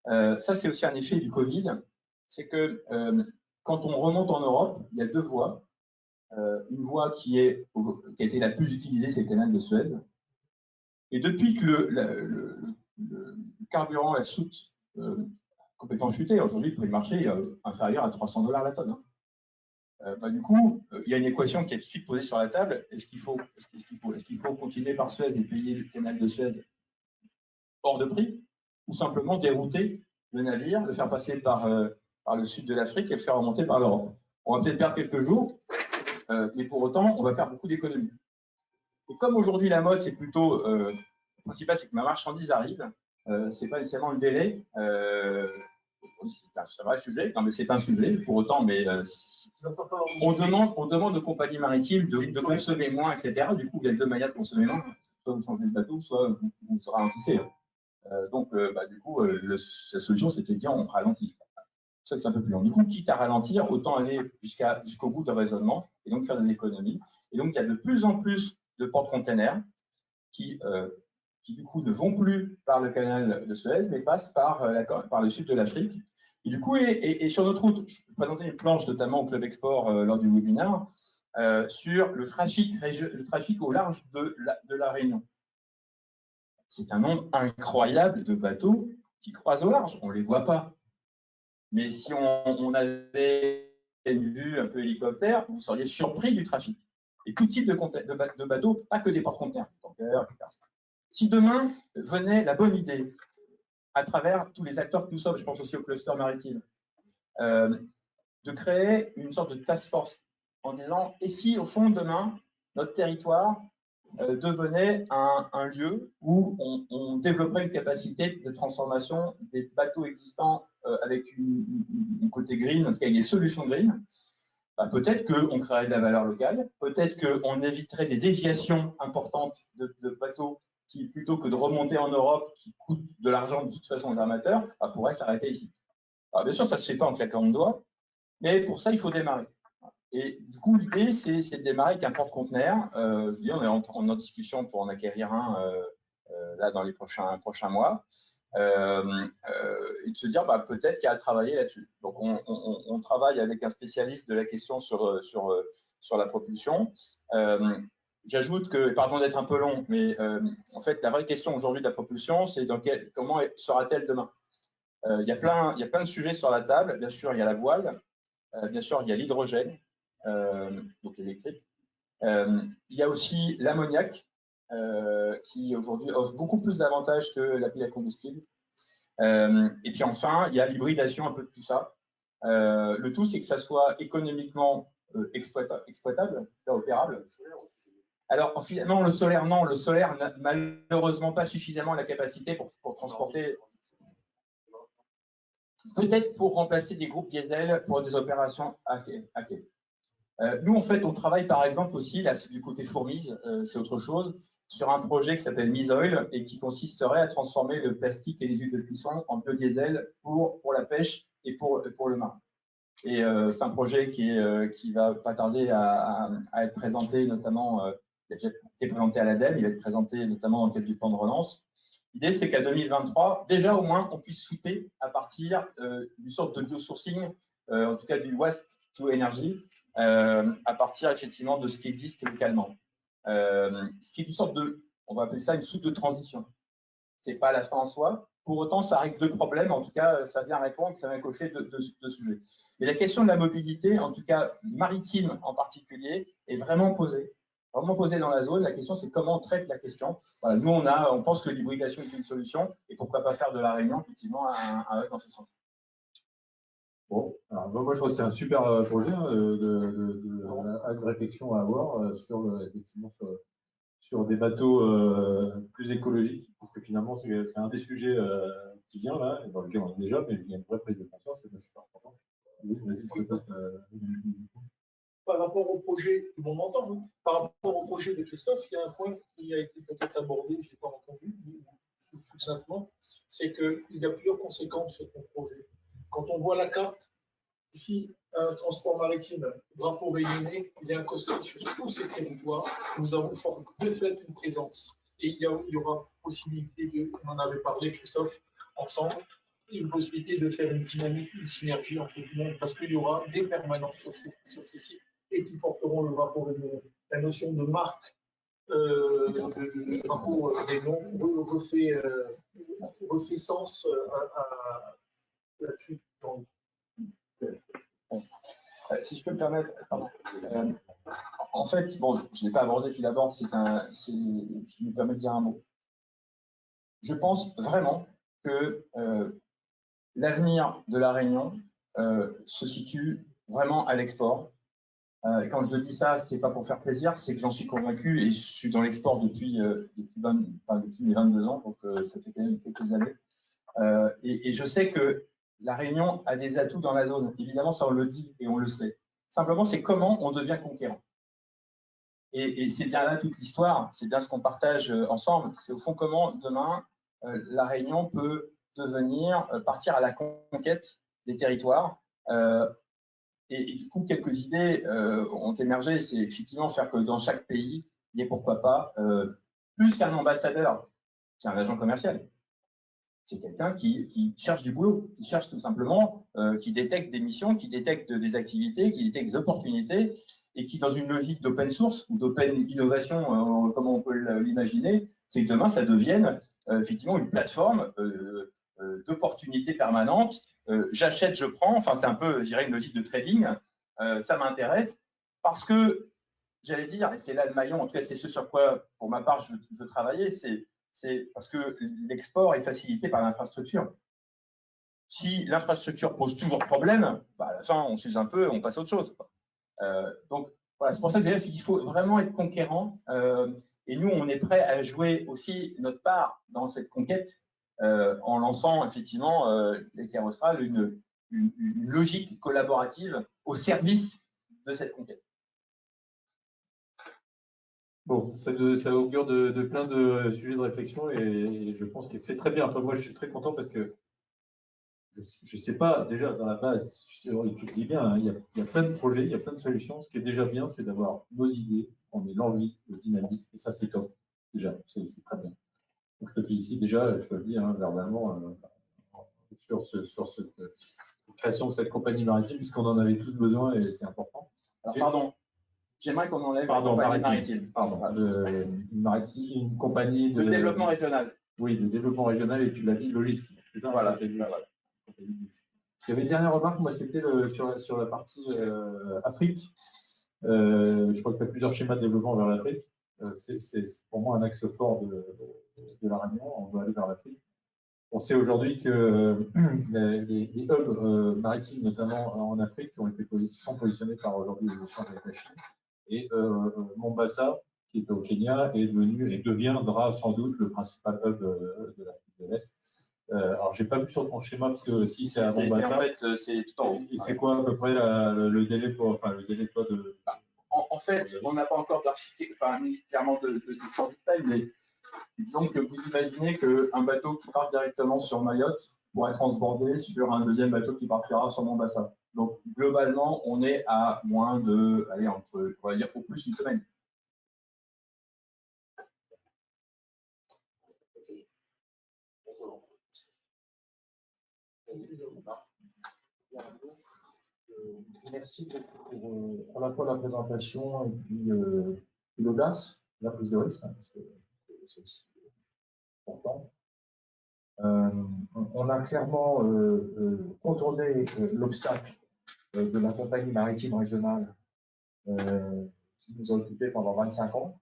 Ça, c'est aussi un effet du Covid, c'est que quand on remonte en Europe, il y a deux voies. Une voie qui a été la plus utilisée, c'est le canal de Suez. Et depuis que le carburant, la soute, complètement chuté, aujourd'hui, le prix du marché est inférieur à $300 la tonne. Du coup, il y a une équation qui est tout de suite posée sur la table. Est-ce qu'il faut continuer par Suez et payer le canal de Suez hors de prix, ou simplement dérouter le navire, le faire passer par le sud de l'Afrique et le faire remonter par l'Europe? On va peut-être perdre quelques jours, mais pour autant, on va faire beaucoup d'économies. Et comme aujourd'hui, la mode, c'est plutôt, le principal, c'est que ma marchandise arrive, c'est pas nécessairement le délai. C'est un vrai sujet, non mais c'est pas un sujet pour autant, mais on demande aux compagnies maritimes de consommer moins, etc. Du coup, il y a deux manières de consommer moins. Soit vous changez de bateau, soit vous ralentissez. Du coup, la solution, c'était de dire on ralentit. Ça, c'est un peu plus long. Du coup, quitte à ralentir, autant aller jusqu'au bout de raisonnement et donc faire de l'économie. Et donc, il y a de plus en plus de porte-containers qui du coup ne vont plus par le canal de Suez, mais passent par le sud de l'Afrique. Et du coup, et sur notre route, je présentais une planche notamment au Club Export lors du webinaire sur le trafic au large de la Réunion. C'est un nombre incroyable de bateaux qui croisent au large. On ne les voit pas. Mais si on avait une vue un peu hélicoptère, vous seriez surpris du trafic. Et tout type de bateaux, pas que des porte-conteneurs, etc. Si demain venait la bonne idée, à travers tous les acteurs que nous sommes, je pense aussi au cluster maritime, de créer une sorte de task force en disant, et si au fond demain, notre territoire devenait un lieu où on développerait une capacité de transformation des bateaux existants avec un côté green, en tout cas des solutions green, peut-être qu'on créerait de la valeur locale, peut-être qu'on éviterait des déviations importantes de bateaux qui, plutôt que de remonter en Europe, qui coûtent de l'argent de toute façon aux armateurs, pourraient s'arrêter ici. Alors bien sûr, ça ne se fait pas en claquant de doigts, Mais pour ça, il faut démarrer. Et du coup, l'idée, c'est de démarrer avec un porte-conteneur. Je veux dire, on est en discussion pour en acquérir un là dans les prochains mois. Et de se dire peut-être qu'il y a à travailler là-dessus. Donc, on travaille avec un spécialiste de la question sur la propulsion. J'ajoute que, pardon d'être un peu long, mais en fait, la vraie question aujourd'hui de la propulsion, c'est comment sera-t-elle demain? Il y a plein de sujets sur la table. Bien sûr, il y a la voile. Bien sûr, il y a l'hydrogène, donc l'électrique. Il y a aussi l'ammoniac, qui aujourd'hui offre beaucoup plus d'avantages que la pile à combustible. Et puis enfin, il y a l'hybridation un peu de tout ça. Le tout, c'est que ça soit économiquement exploitable, opérable. Alors, finalement, le solaire, non. Le solaire n'a malheureusement pas suffisamment la capacité pour transporter. Peut-être pour remplacer des groupes diesel pour des opérations hackées. Nous, en fait, on travaille par exemple aussi, là c'est du côté Fourmise, c'est autre chose, sur un projet qui s'appelle Misoil et qui consisterait à transformer le plastique et les huiles de cuisson en biodiesel pour la pêche et pour le marin. Et c'est un projet qui va pas tarder à être présenté, notamment, il a déjà été présenté à l'ADEME, il va être présenté notamment dans le cadre du plan de relance. L'idée, c'est qu'à 2023, déjà au moins, on puisse shooter à partir d'une sorte de biosourcing, en tout cas du waste to energy, à partir effectivement de ce qui existe localement. Ce qui est une sorte on va appeler ça une soupe de transition. Ce n'est pas la fin en soi. Pour autant, ça règle deux problèmes. En tout cas, ça vient répondre, ça vient cocher deux sujets. Mais la question de la mobilité, en tout cas maritime en particulier, est vraiment posée dans la zone. La question, c'est comment on traite la question. Voilà, nous, on pense que l'hybridation est une solution et pourquoi pas faire de la Réunion, effectivement, un hub dans ce sens. Bon, alors, moi je trouve que c'est un super projet de réflexion à avoir effectivement sur des bateaux plus écologiques, parce que finalement c'est un des sujets qui vient là, et dans lequel on est déjà, mais il y a une vraie prise de conscience et moi, je suis super content. Oui, vas-y, je te passe par rapport au projet, tout le monde m'entend, hein, par rapport au projet de Christophe, il y a un point qui a été peut-être abordé, je n'ai pas entendu, tout simplement, c'est qu'il y a plusieurs conséquences sur ton projet. Quand on voit la carte, ici, un transport maritime, drapeau réunionnais, il y a un côté sur tous ces territoires, nous avons de fait une présence. Et il y aura possibilité on en avait parlé, Christophe, ensemble, une possibilité de faire une dynamique, une synergie entre tout le monde, parce qu'il y aura des permanences sur ces sites et qui porteront le drapeau réunionnais. La notion de marque, de drapeau réunion refait sens là-dessus. Si je peux me permettre, pardon. En fait, bon, je ne l'ai pas abordé tout d'abord, je me permets de dire un mot. Je pense vraiment que l'avenir de la Réunion se situe vraiment à l'export. Quand je dis ça, ce n'est pas pour faire plaisir, c'est que j'en suis convaincu et je suis dans l'export depuis mes 22 ans, donc ça fait quand même quelques années. Et je sais que la Réunion a des atouts dans la zone. Évidemment, ça on le dit et on le sait. Simplement, c'est comment on devient conquérant. Et c'est bien là toute l'histoire, c'est bien ce qu'on partage ensemble. C'est au fond comment demain la Réunion peut partir à la conquête des territoires. Et du coup, quelques idées ont émergé. C'est effectivement faire que dans chaque pays, il y ait pourquoi pas, plus qu'un ambassadeur, c'est un agent commercial. C'est quelqu'un qui cherche du boulot, qui cherche tout simplement, qui détecte des missions, qui détecte des activités, qui détecte des opportunités, et qui, dans une logique d'open source ou d'open innovation, comme on peut l'imaginer, c'est que demain, ça devienne effectivement une plateforme d'opportunités permanentes. J'achète, je prends, enfin, c'est un peu, je dirais, une logique de trading. Ça m'intéresse parce que, j'allais dire, et c'est là le maillon, en tout cas, c'est ce sur quoi, pour ma part, je veux travailler, c'est parce que l'export est facilité par l'infrastructure. Si l'infrastructure pose toujours problème, à la fin, on s'use un peu, on passe à autre chose. Donc, voilà, c'est pour ça que c'est qu'il faut vraiment être conquérant. Et nous, on est prêt à jouer aussi notre part dans cette conquête en lançant effectivement, avec Aerostral, une logique collaborative au service de cette conquête. Bon, ça augure de plein de sujets de réflexion et je pense que c'est très bien. Enfin, moi, je suis très content parce que je ne sais pas, déjà dans la base, tu le dis bien, hein, il y a plein de projets, il y a plein de solutions. Ce qui est déjà bien, c'est d'avoir nos idées, on ait l'envie, le dynamisme, et ça c'est top. Déjà, c'est très bien. Donc, je te félicite déjà, je te le dis hein, verbalement, sur cette création de cette compagnie maritime, puisqu'on en avait tous besoin et c'est important. Alors, pardon, j'aimerais qu'on enlève la Pardon, compagnie maritime. Pardon, une compagnie de développement régional. Oui, de développement régional, et tu l'as dit, logistique. C'est ça, voilà. Il y avait une dernière remarque, moi, c'était sur la partie Afrique. Je crois que tu as plusieurs schémas de développement vers l'Afrique. C'est pour moi un axe fort de la Réunion. On doit aller vers l'Afrique. On sait aujourd'hui que les hubs maritimes, notamment en Afrique, sont positionnés par aujourd'hui les échanges avec la Chine. Et Mombasa, qui est au Kenya, est devenu et deviendra sans doute le principal hub de l'Afrique de l'Est. Alors, j'ai pas vu sur ton schéma parce que si c'est à Mombasa. En fait, c'est tout en haut. Et c'est quoi à peu près le délai pour, enfin, le délai quoi de. En fait, on n'a pas encore d'architecture, enfin, clairement de détail, mais disons que vous imaginez qu'un bateau qui part directement sur Mayotte pourrait transborder sur un deuxième bateau qui partira sur Mombasa. Donc, globalement, on est à moins de, allez, entre, on va dire, au plus une semaine. Merci pour la fois la présentation et puis l'audace, la prise de risque, hein, parce que c'est aussi important. On a clairement contourné l'obstacle de la compagnie maritime régionale qui nous a occupés pendant 25 ans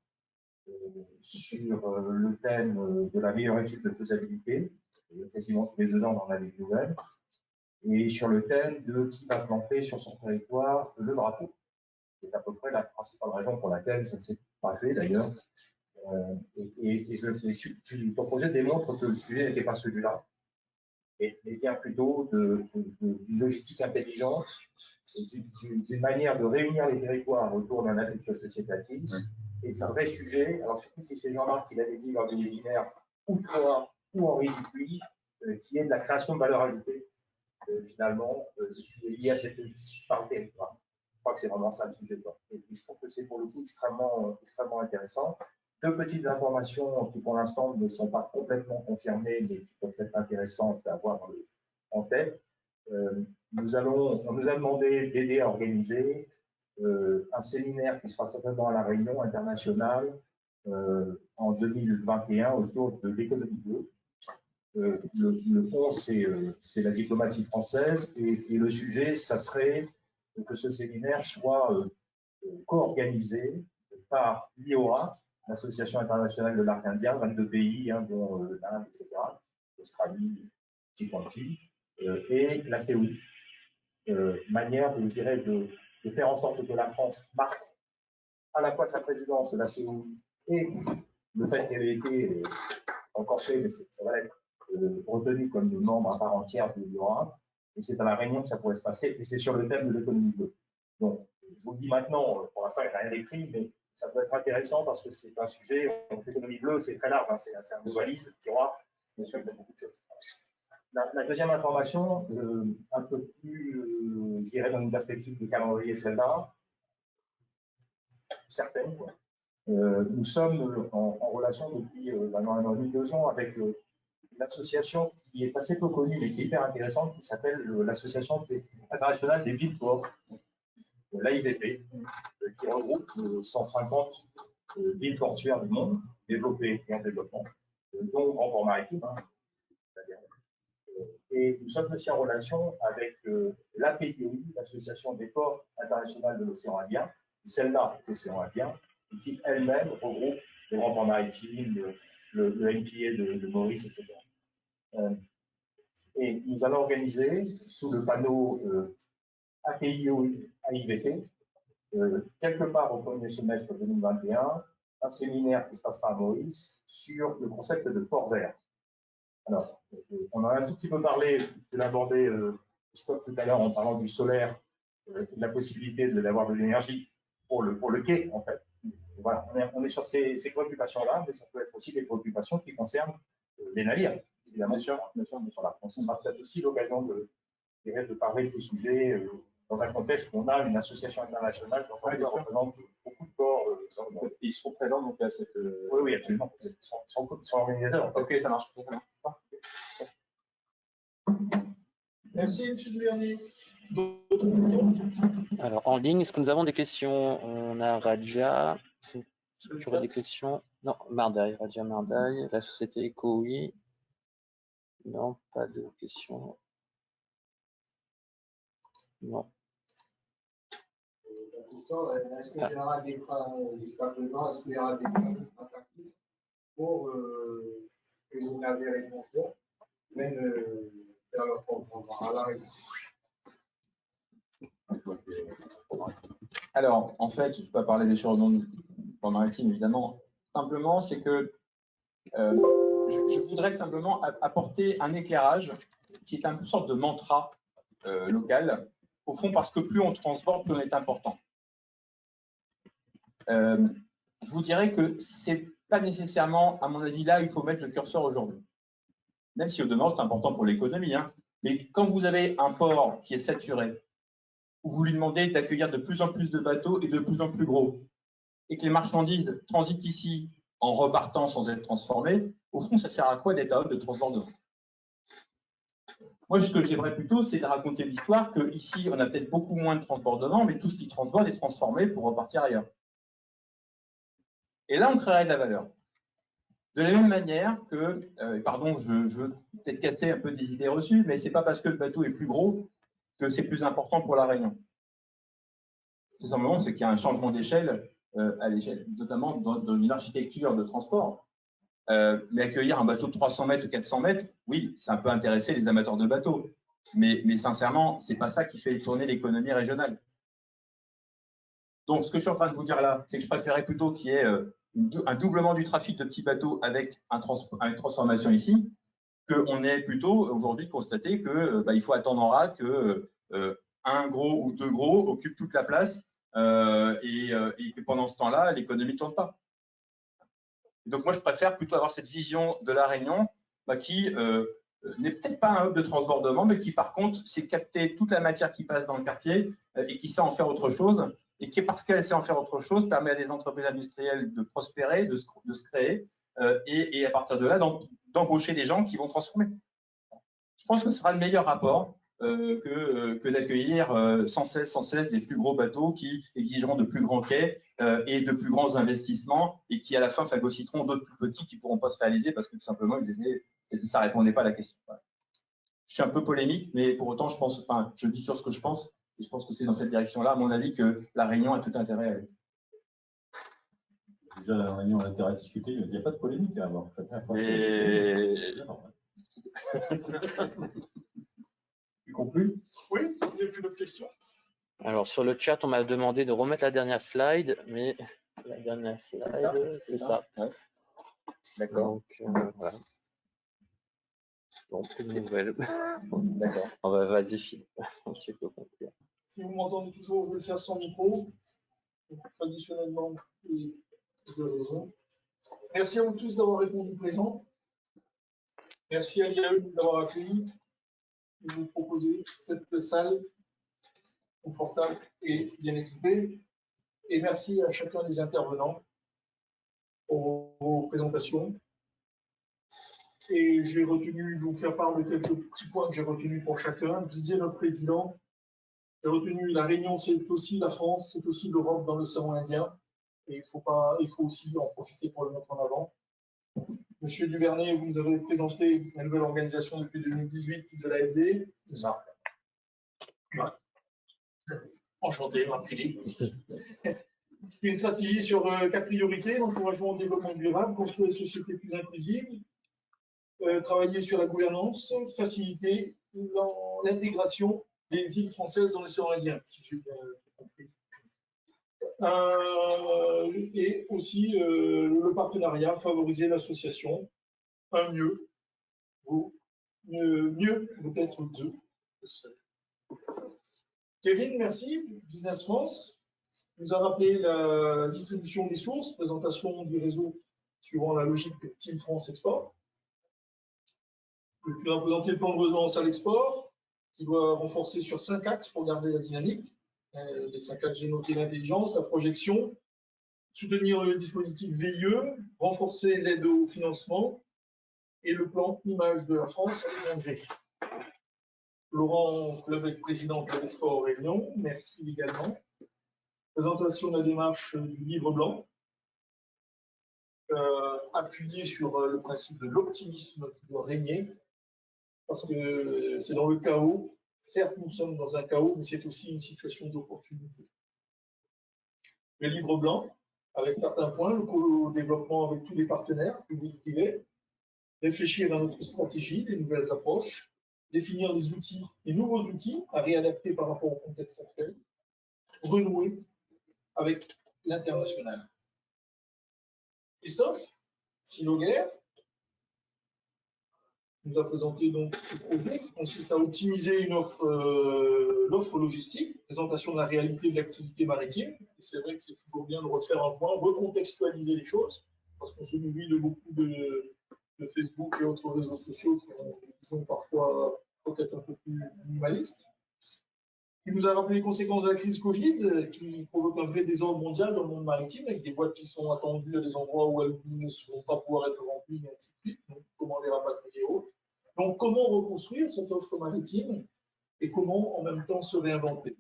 sur le thème de la meilleure étude de faisabilité. Quasiment tous les 2 ans, on en a des nouvelles. Et sur le thème de qui va planter sur son territoire le drapeau. C'est à peu près la principale raison pour laquelle ça ne s'est pas fait d'ailleurs. Ton projet démontre que le sujet n'était pas celui-là, mais bien plutôt d'une logistique intelligente, d'une manière de réunir les territoires autour d'un agriculture sociétative. Et c'est un vrai sujet, alors surtout si c'est Jean-Marc qui l'avait dit lors des webinaires, ou toi, ou Henri Dupuis, qui est de la création de valeur ajoutée. Finalement, qui est lié à cette logistique par le territoire. Je crois que c'est vraiment ça le sujet. Et je trouve que c'est pour le coup extrêmement intéressant. 2 petites informations qui pour l'instant ne sont pas complètement confirmées, mais qui peuvent être intéressantes à avoir en tête. On nous a demandé d'aider à organiser un séminaire qui sera certainement à La Réunion international en 2021 autour de l'économie bleue. Le fond, c'est la diplomatie française et le sujet, ça serait que ce séminaire soit co-organisé par l'IOA, l'Association internationale de l'Arc Indien, 22 pays, hein, dont l'Inde, etc., l'Australie, Djibouti, et la CEOI. Manière, je dirais, de faire en sorte que la France marque à la fois sa présidence de la CEOI et le fait qu'elle ait été encore fait, mais ça va être retenu comme membre à part entière de l'IOA, et c'est à La Réunion que ça pourrait se passer, et c'est sur le thème de l'économie bleue. Donc, je vous le dis maintenant, pour l'instant, il n'y a rien d'écrit, mais ça peut être intéressant parce que c'est un sujet, l'économie bleue, c'est très large, hein, c'est un valise, tiroir, bien sûr, il y a beaucoup de choses. La deuxième information, un peu plus, je dirais, dans une perspective de calendrier, celle-là, certaine, quoi. Nous sommes en relation depuis maintenant 1 an et demi, 2 ans avec une association qui est assez peu connue mais qui est hyper intéressante, qui s'appelle l'Association internationale des villes-ports, l'AIVP, qui regroupe 150 villes portuaires du monde, développées et en développement, dont Grand Port Maritime. Hein, et nous sommes aussi en relation avec l'APIOI, l'Association des ports internationaux de l'océan Indien, celle-là, l'océan Indien, qui elle-même regroupe le Grand Port Maritime, le NPA de Maurice, etc. Et nous allons organiser sous le panneau APIOI-AIVP, quelque part au premier semestre 2021, un séminaire qui se passera à Maurice sur le concept de port vert. Alors, on en a un tout petit peu parlé, tu l'as abordé, Scott, tout à l'heure en parlant du solaire, de la possibilité d'avoir de l'énergie pour le quai, en fait. Voilà, on est sur ces préoccupations-là, mais ça peut être aussi des préoccupations qui concernent les navires, évidemment, sur la France. Ce sera peut-être aussi l'occasion de parler de ces sujets dans un contexte où on a une association internationale qui représente beaucoup de corps dans le monde. Ils seront présents donc à cette. Oui, absolument. Ils sont organisateurs. Ok, ça marche. Merci, M. Duvernay. D'autres questions? Alors, en ligne, est-ce que nous avons des questions? On a Raja. Est-ce que tu aurais des questions? Non, Mardaï, Raja Mardaï. La société Eco, oui. Non, pas de questions. Non. La question, est-ce qu'il y aura des freins, jusqu'à présent, est-ce qu'il y aura des freins attractifs pour que les navires et confiants viennent faire leur propre à l'arrêt? Alors, en fait, je ne peux pas parler des choses non port maritime, évidemment. Simplement, c'est que je voudrais simplement apporter un éclairage qui est une sorte de mantra local, au fond, parce que plus on transporte, plus on est important. Je vous dirais que ce n'est pas nécessairement, à mon avis, là, il faut mettre le curseur aujourd'hui. Même si au demeurant, c'est important pour l'économie. Hein. Mais quand vous avez un port qui est saturé, où vous lui demandez d'accueillir de plus en plus de bateaux et de plus en plus gros, et que les marchandises transitent ici en repartant sans être transformées, au fond, ça sert à quoi d'être à hub de transbordement? Moi, ce que j'aimerais plutôt, c'est de raconter l'histoire qu'ici, on a peut-être beaucoup moins de transbordement, mais tout ce qui transborde est transformé pour repartir ailleurs. Et là, on créerait de la valeur. De la même manière que, pardon, je veux peut-être casser un peu des idées reçues, mais ce n'est pas parce que le bateau est plus gros que c'est plus important pour la Réunion. C'est simplement qu'il y a un changement d'échelle, à l'échelle, notamment dans une architecture de transport. Mais accueillir un bateau de 300 mètres ou 400 mètres, oui, ça peut intéresser les amateurs de bateaux. Mais sincèrement, ce n'est pas ça qui fait tourner l'économie régionale. Donc, ce que je suis en train de vous dire là, c'est que je préférais plutôt qu'il y ait un doublement du trafic de petits bateaux avec une transformation ici, qu'on ait plutôt aujourd'hui constaté qu'il faut attendre en rade que un gros ou deux gros occupent toute la place et que pendant ce temps-là, l'économie ne tourne pas. Donc, moi, je préfère plutôt avoir cette vision de la Réunion qui n'est peut-être pas un hub de transbordement, mais qui, par contre, sait capter toute la matière qui passe dans le quartier et qui sait en faire autre chose. Et qui, parce qu'elle sait en faire autre chose, permet à des entreprises industrielles de prospérer, de se créer et à partir de là, d'embaucher des gens qui vont transformer. Je pense que ce sera le meilleur rapport que d'accueillir sans cesse des plus gros bateaux qui exigeront de plus grands quais et de plus grands investissements et qui, à la fin, phagocyteront d'autres plus petits qui ne pourront pas se réaliser parce que tout simplement, ça ne répondait pas à la question. Voilà. Je suis un peu polémique, mais pour autant, je dis toujours ce que je pense. Et je pense que c'est dans cette direction-là, à mon avis, que la Réunion a tout intérêt à aller. Déjà, la Réunion a intérêt à discuter, il n'y a pas de polémique à avoir. Tu conclus? Oui, il n'y a plus de questions. Alors, sur le chat, on m'a demandé de remettre la dernière slide, mais la dernière slide, c'est ça. Ouais. D'accord. Donc, voilà. Bon, plus de nouvelles. D'accord. Vas-y, Philippe. Si vous m'entendez toujours, je vais le faire sans micro. Traditionnellement, de raison. Merci à vous tous d'avoir répondu présent. Merci à l'IAE d'avoir accueilli et de nous proposer cette salle confortable et bien équipée. Et merci à chacun des intervenants pour vos présentations. Et j'ai retenu, je vais vous faire part de quelques petits points que j'ai retenus pour chacun. Didier, notre président, j'ai retenu la Réunion, c'est aussi la France, c'est aussi l'Europe dans l'océan Indien. Et il faut aussi en profiter pour le mettre en avant. Monsieur Duvernay, vous nous avez présenté la nouvelle organisation depuis 2018 de l'AFD. C'est ça. Ouais. Enchanté, Marc-Philippe. Une stratégie sur 4 priorités, l'encouragement au développement durable, construire une société plus inclusive, travailler sur la gouvernance, faciliter l'intégration des îles françaises dans l'océan Indien, si j'ai bien compris. Et aussi le partenariat, favoriser l'association, mieux vaut être deux. Kevin, merci. Business France nous a rappelé la distribution des sources, présentation du réseau suivant la logique de Team France Export. Tu as présenté le plan de relance à l'export, qui doit renforcer sur 5 axes pour garder la dynamique. Les 5 axes, j'ai noté l'intelligence, la projection, soutenir le dispositif VIE, renforcer l'aide au financement et le plan image de la France à l'étranger. Laurent Clebec, président de l'Export Réunion, merci également. Présentation de la démarche du livre blanc, appuyé sur le principe de l'optimisme qui doit régner, parce que c'est dans le chaos. Certes, nous sommes dans un chaos, mais c'est aussi une situation d'opportunité. Le livre blanc, avec certains points, le co-développement avec tous les partenaires, publics et privés, réfléchir à notre stratégie, des nouvelles approches, définir des outils, des nouveaux outils à réadapter par rapport au contexte actuel, renouer avec l'international. Christophe Siloguer nous a présenté donc ce projet qui consiste à optimiser l'offre logistique, présentation de la réalité de l'activité maritime. Et c'est vrai que c'est toujours bien de refaire un point, recontextualiser les choses, parce qu'on se nourrit de beaucoup de Facebook et autres réseaux sociaux qui sont parfois peut-être un peu plus minimalistes. Il nous a rappelé les conséquences de la crise Covid, qui provoque un vrai désordre mondial dans le monde maritime, avec des boîtes qui sont attendues à des endroits où elles ne vont pas pouvoir être remplies, et ainsi de suite. Donc, comment les rapatrier et autres. Donc, comment reconstruire cette offre maritime et comment, en même temps, se réinventer.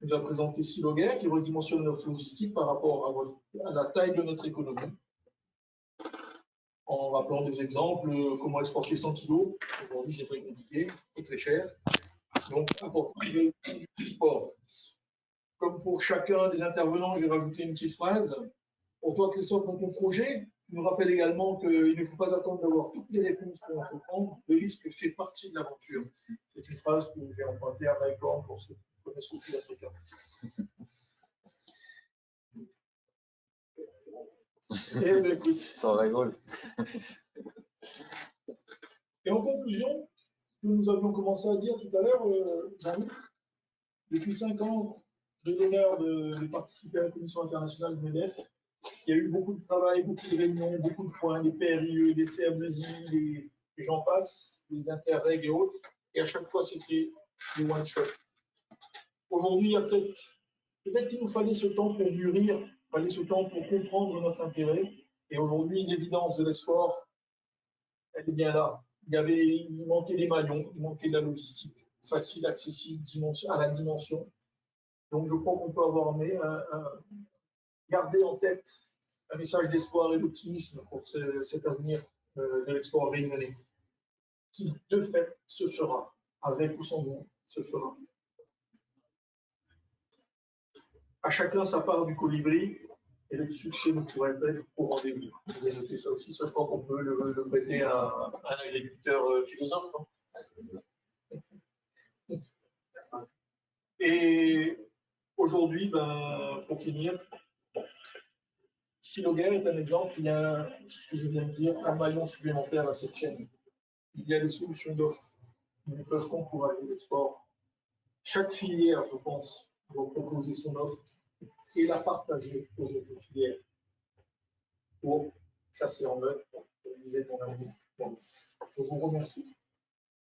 Il nous a présenté Siloguer, qui redimensionne l'offre logistique par rapport à la taille de notre économie, en rappelant des exemples, comment exporter 100 kg. Aujourd'hui, c'est très compliqué et très cher. Donc, apporter du sport. Comme pour chacun des intervenants, j'ai rajouté une petite phrase. Pour toi, Christophe, dans ton projet, tu nous rappelles également qu'il ne faut pas attendre d'avoir toutes les réponses pour entreprendre. Le risque fait partie de l'aventure. C'est une phrase que j'ai empruntée à Mike Horn pour ceux qui connaissent aussi l'Africain. Et bien, écoute, Ça rigole. Et en conclusion, que nous avions commencé à dire tout à l'heure, Jean-Luc, depuis 5 ans, j'ai l'honneur de participer à la Commission internationale de MEDEF. Il y a eu beaucoup de travail, beaucoup de réunions, beaucoup de points, des PRIE, des CM2I, les gens passent, les interreg et autres. Et à chaque fois, c'était des one-shot. Aujourd'hui, il y a peut-être qu'il nous fallait ce temps pour mûrir, il fallait ce temps pour comprendre notre intérêt. Et aujourd'hui, l'évidence de l'export, elle est bien là. Il manquait des maillons, il manquait de la logistique, facile, accessible, à la dimension. Donc, je crois qu'on peut avoir garder en tête un message d'espoir et d'optimisme pour cet avenir de l'export réunionnais, qui de fait se fera, avec ou sans nous, se fera. À chacun sa part du colibri, et le succès ne pourrait être au rendez-vous. Vous avez noté ça aussi, ça je crois qu'on peut le prêter à un agriculteur philosophe. Non? Et aujourd'hui, pour finir, Siloguer est un exemple, il y a, ce que je viens de dire, un maillon supplémentaire à cette chaîne. Il y a des solutions d'offres qui ne peuvent qu'encourager l'export. Chaque filière, je pense, doit proposer son offre et la partager aux autres filières pour chasser en meute, comme disait mon ami. Je vous remercie.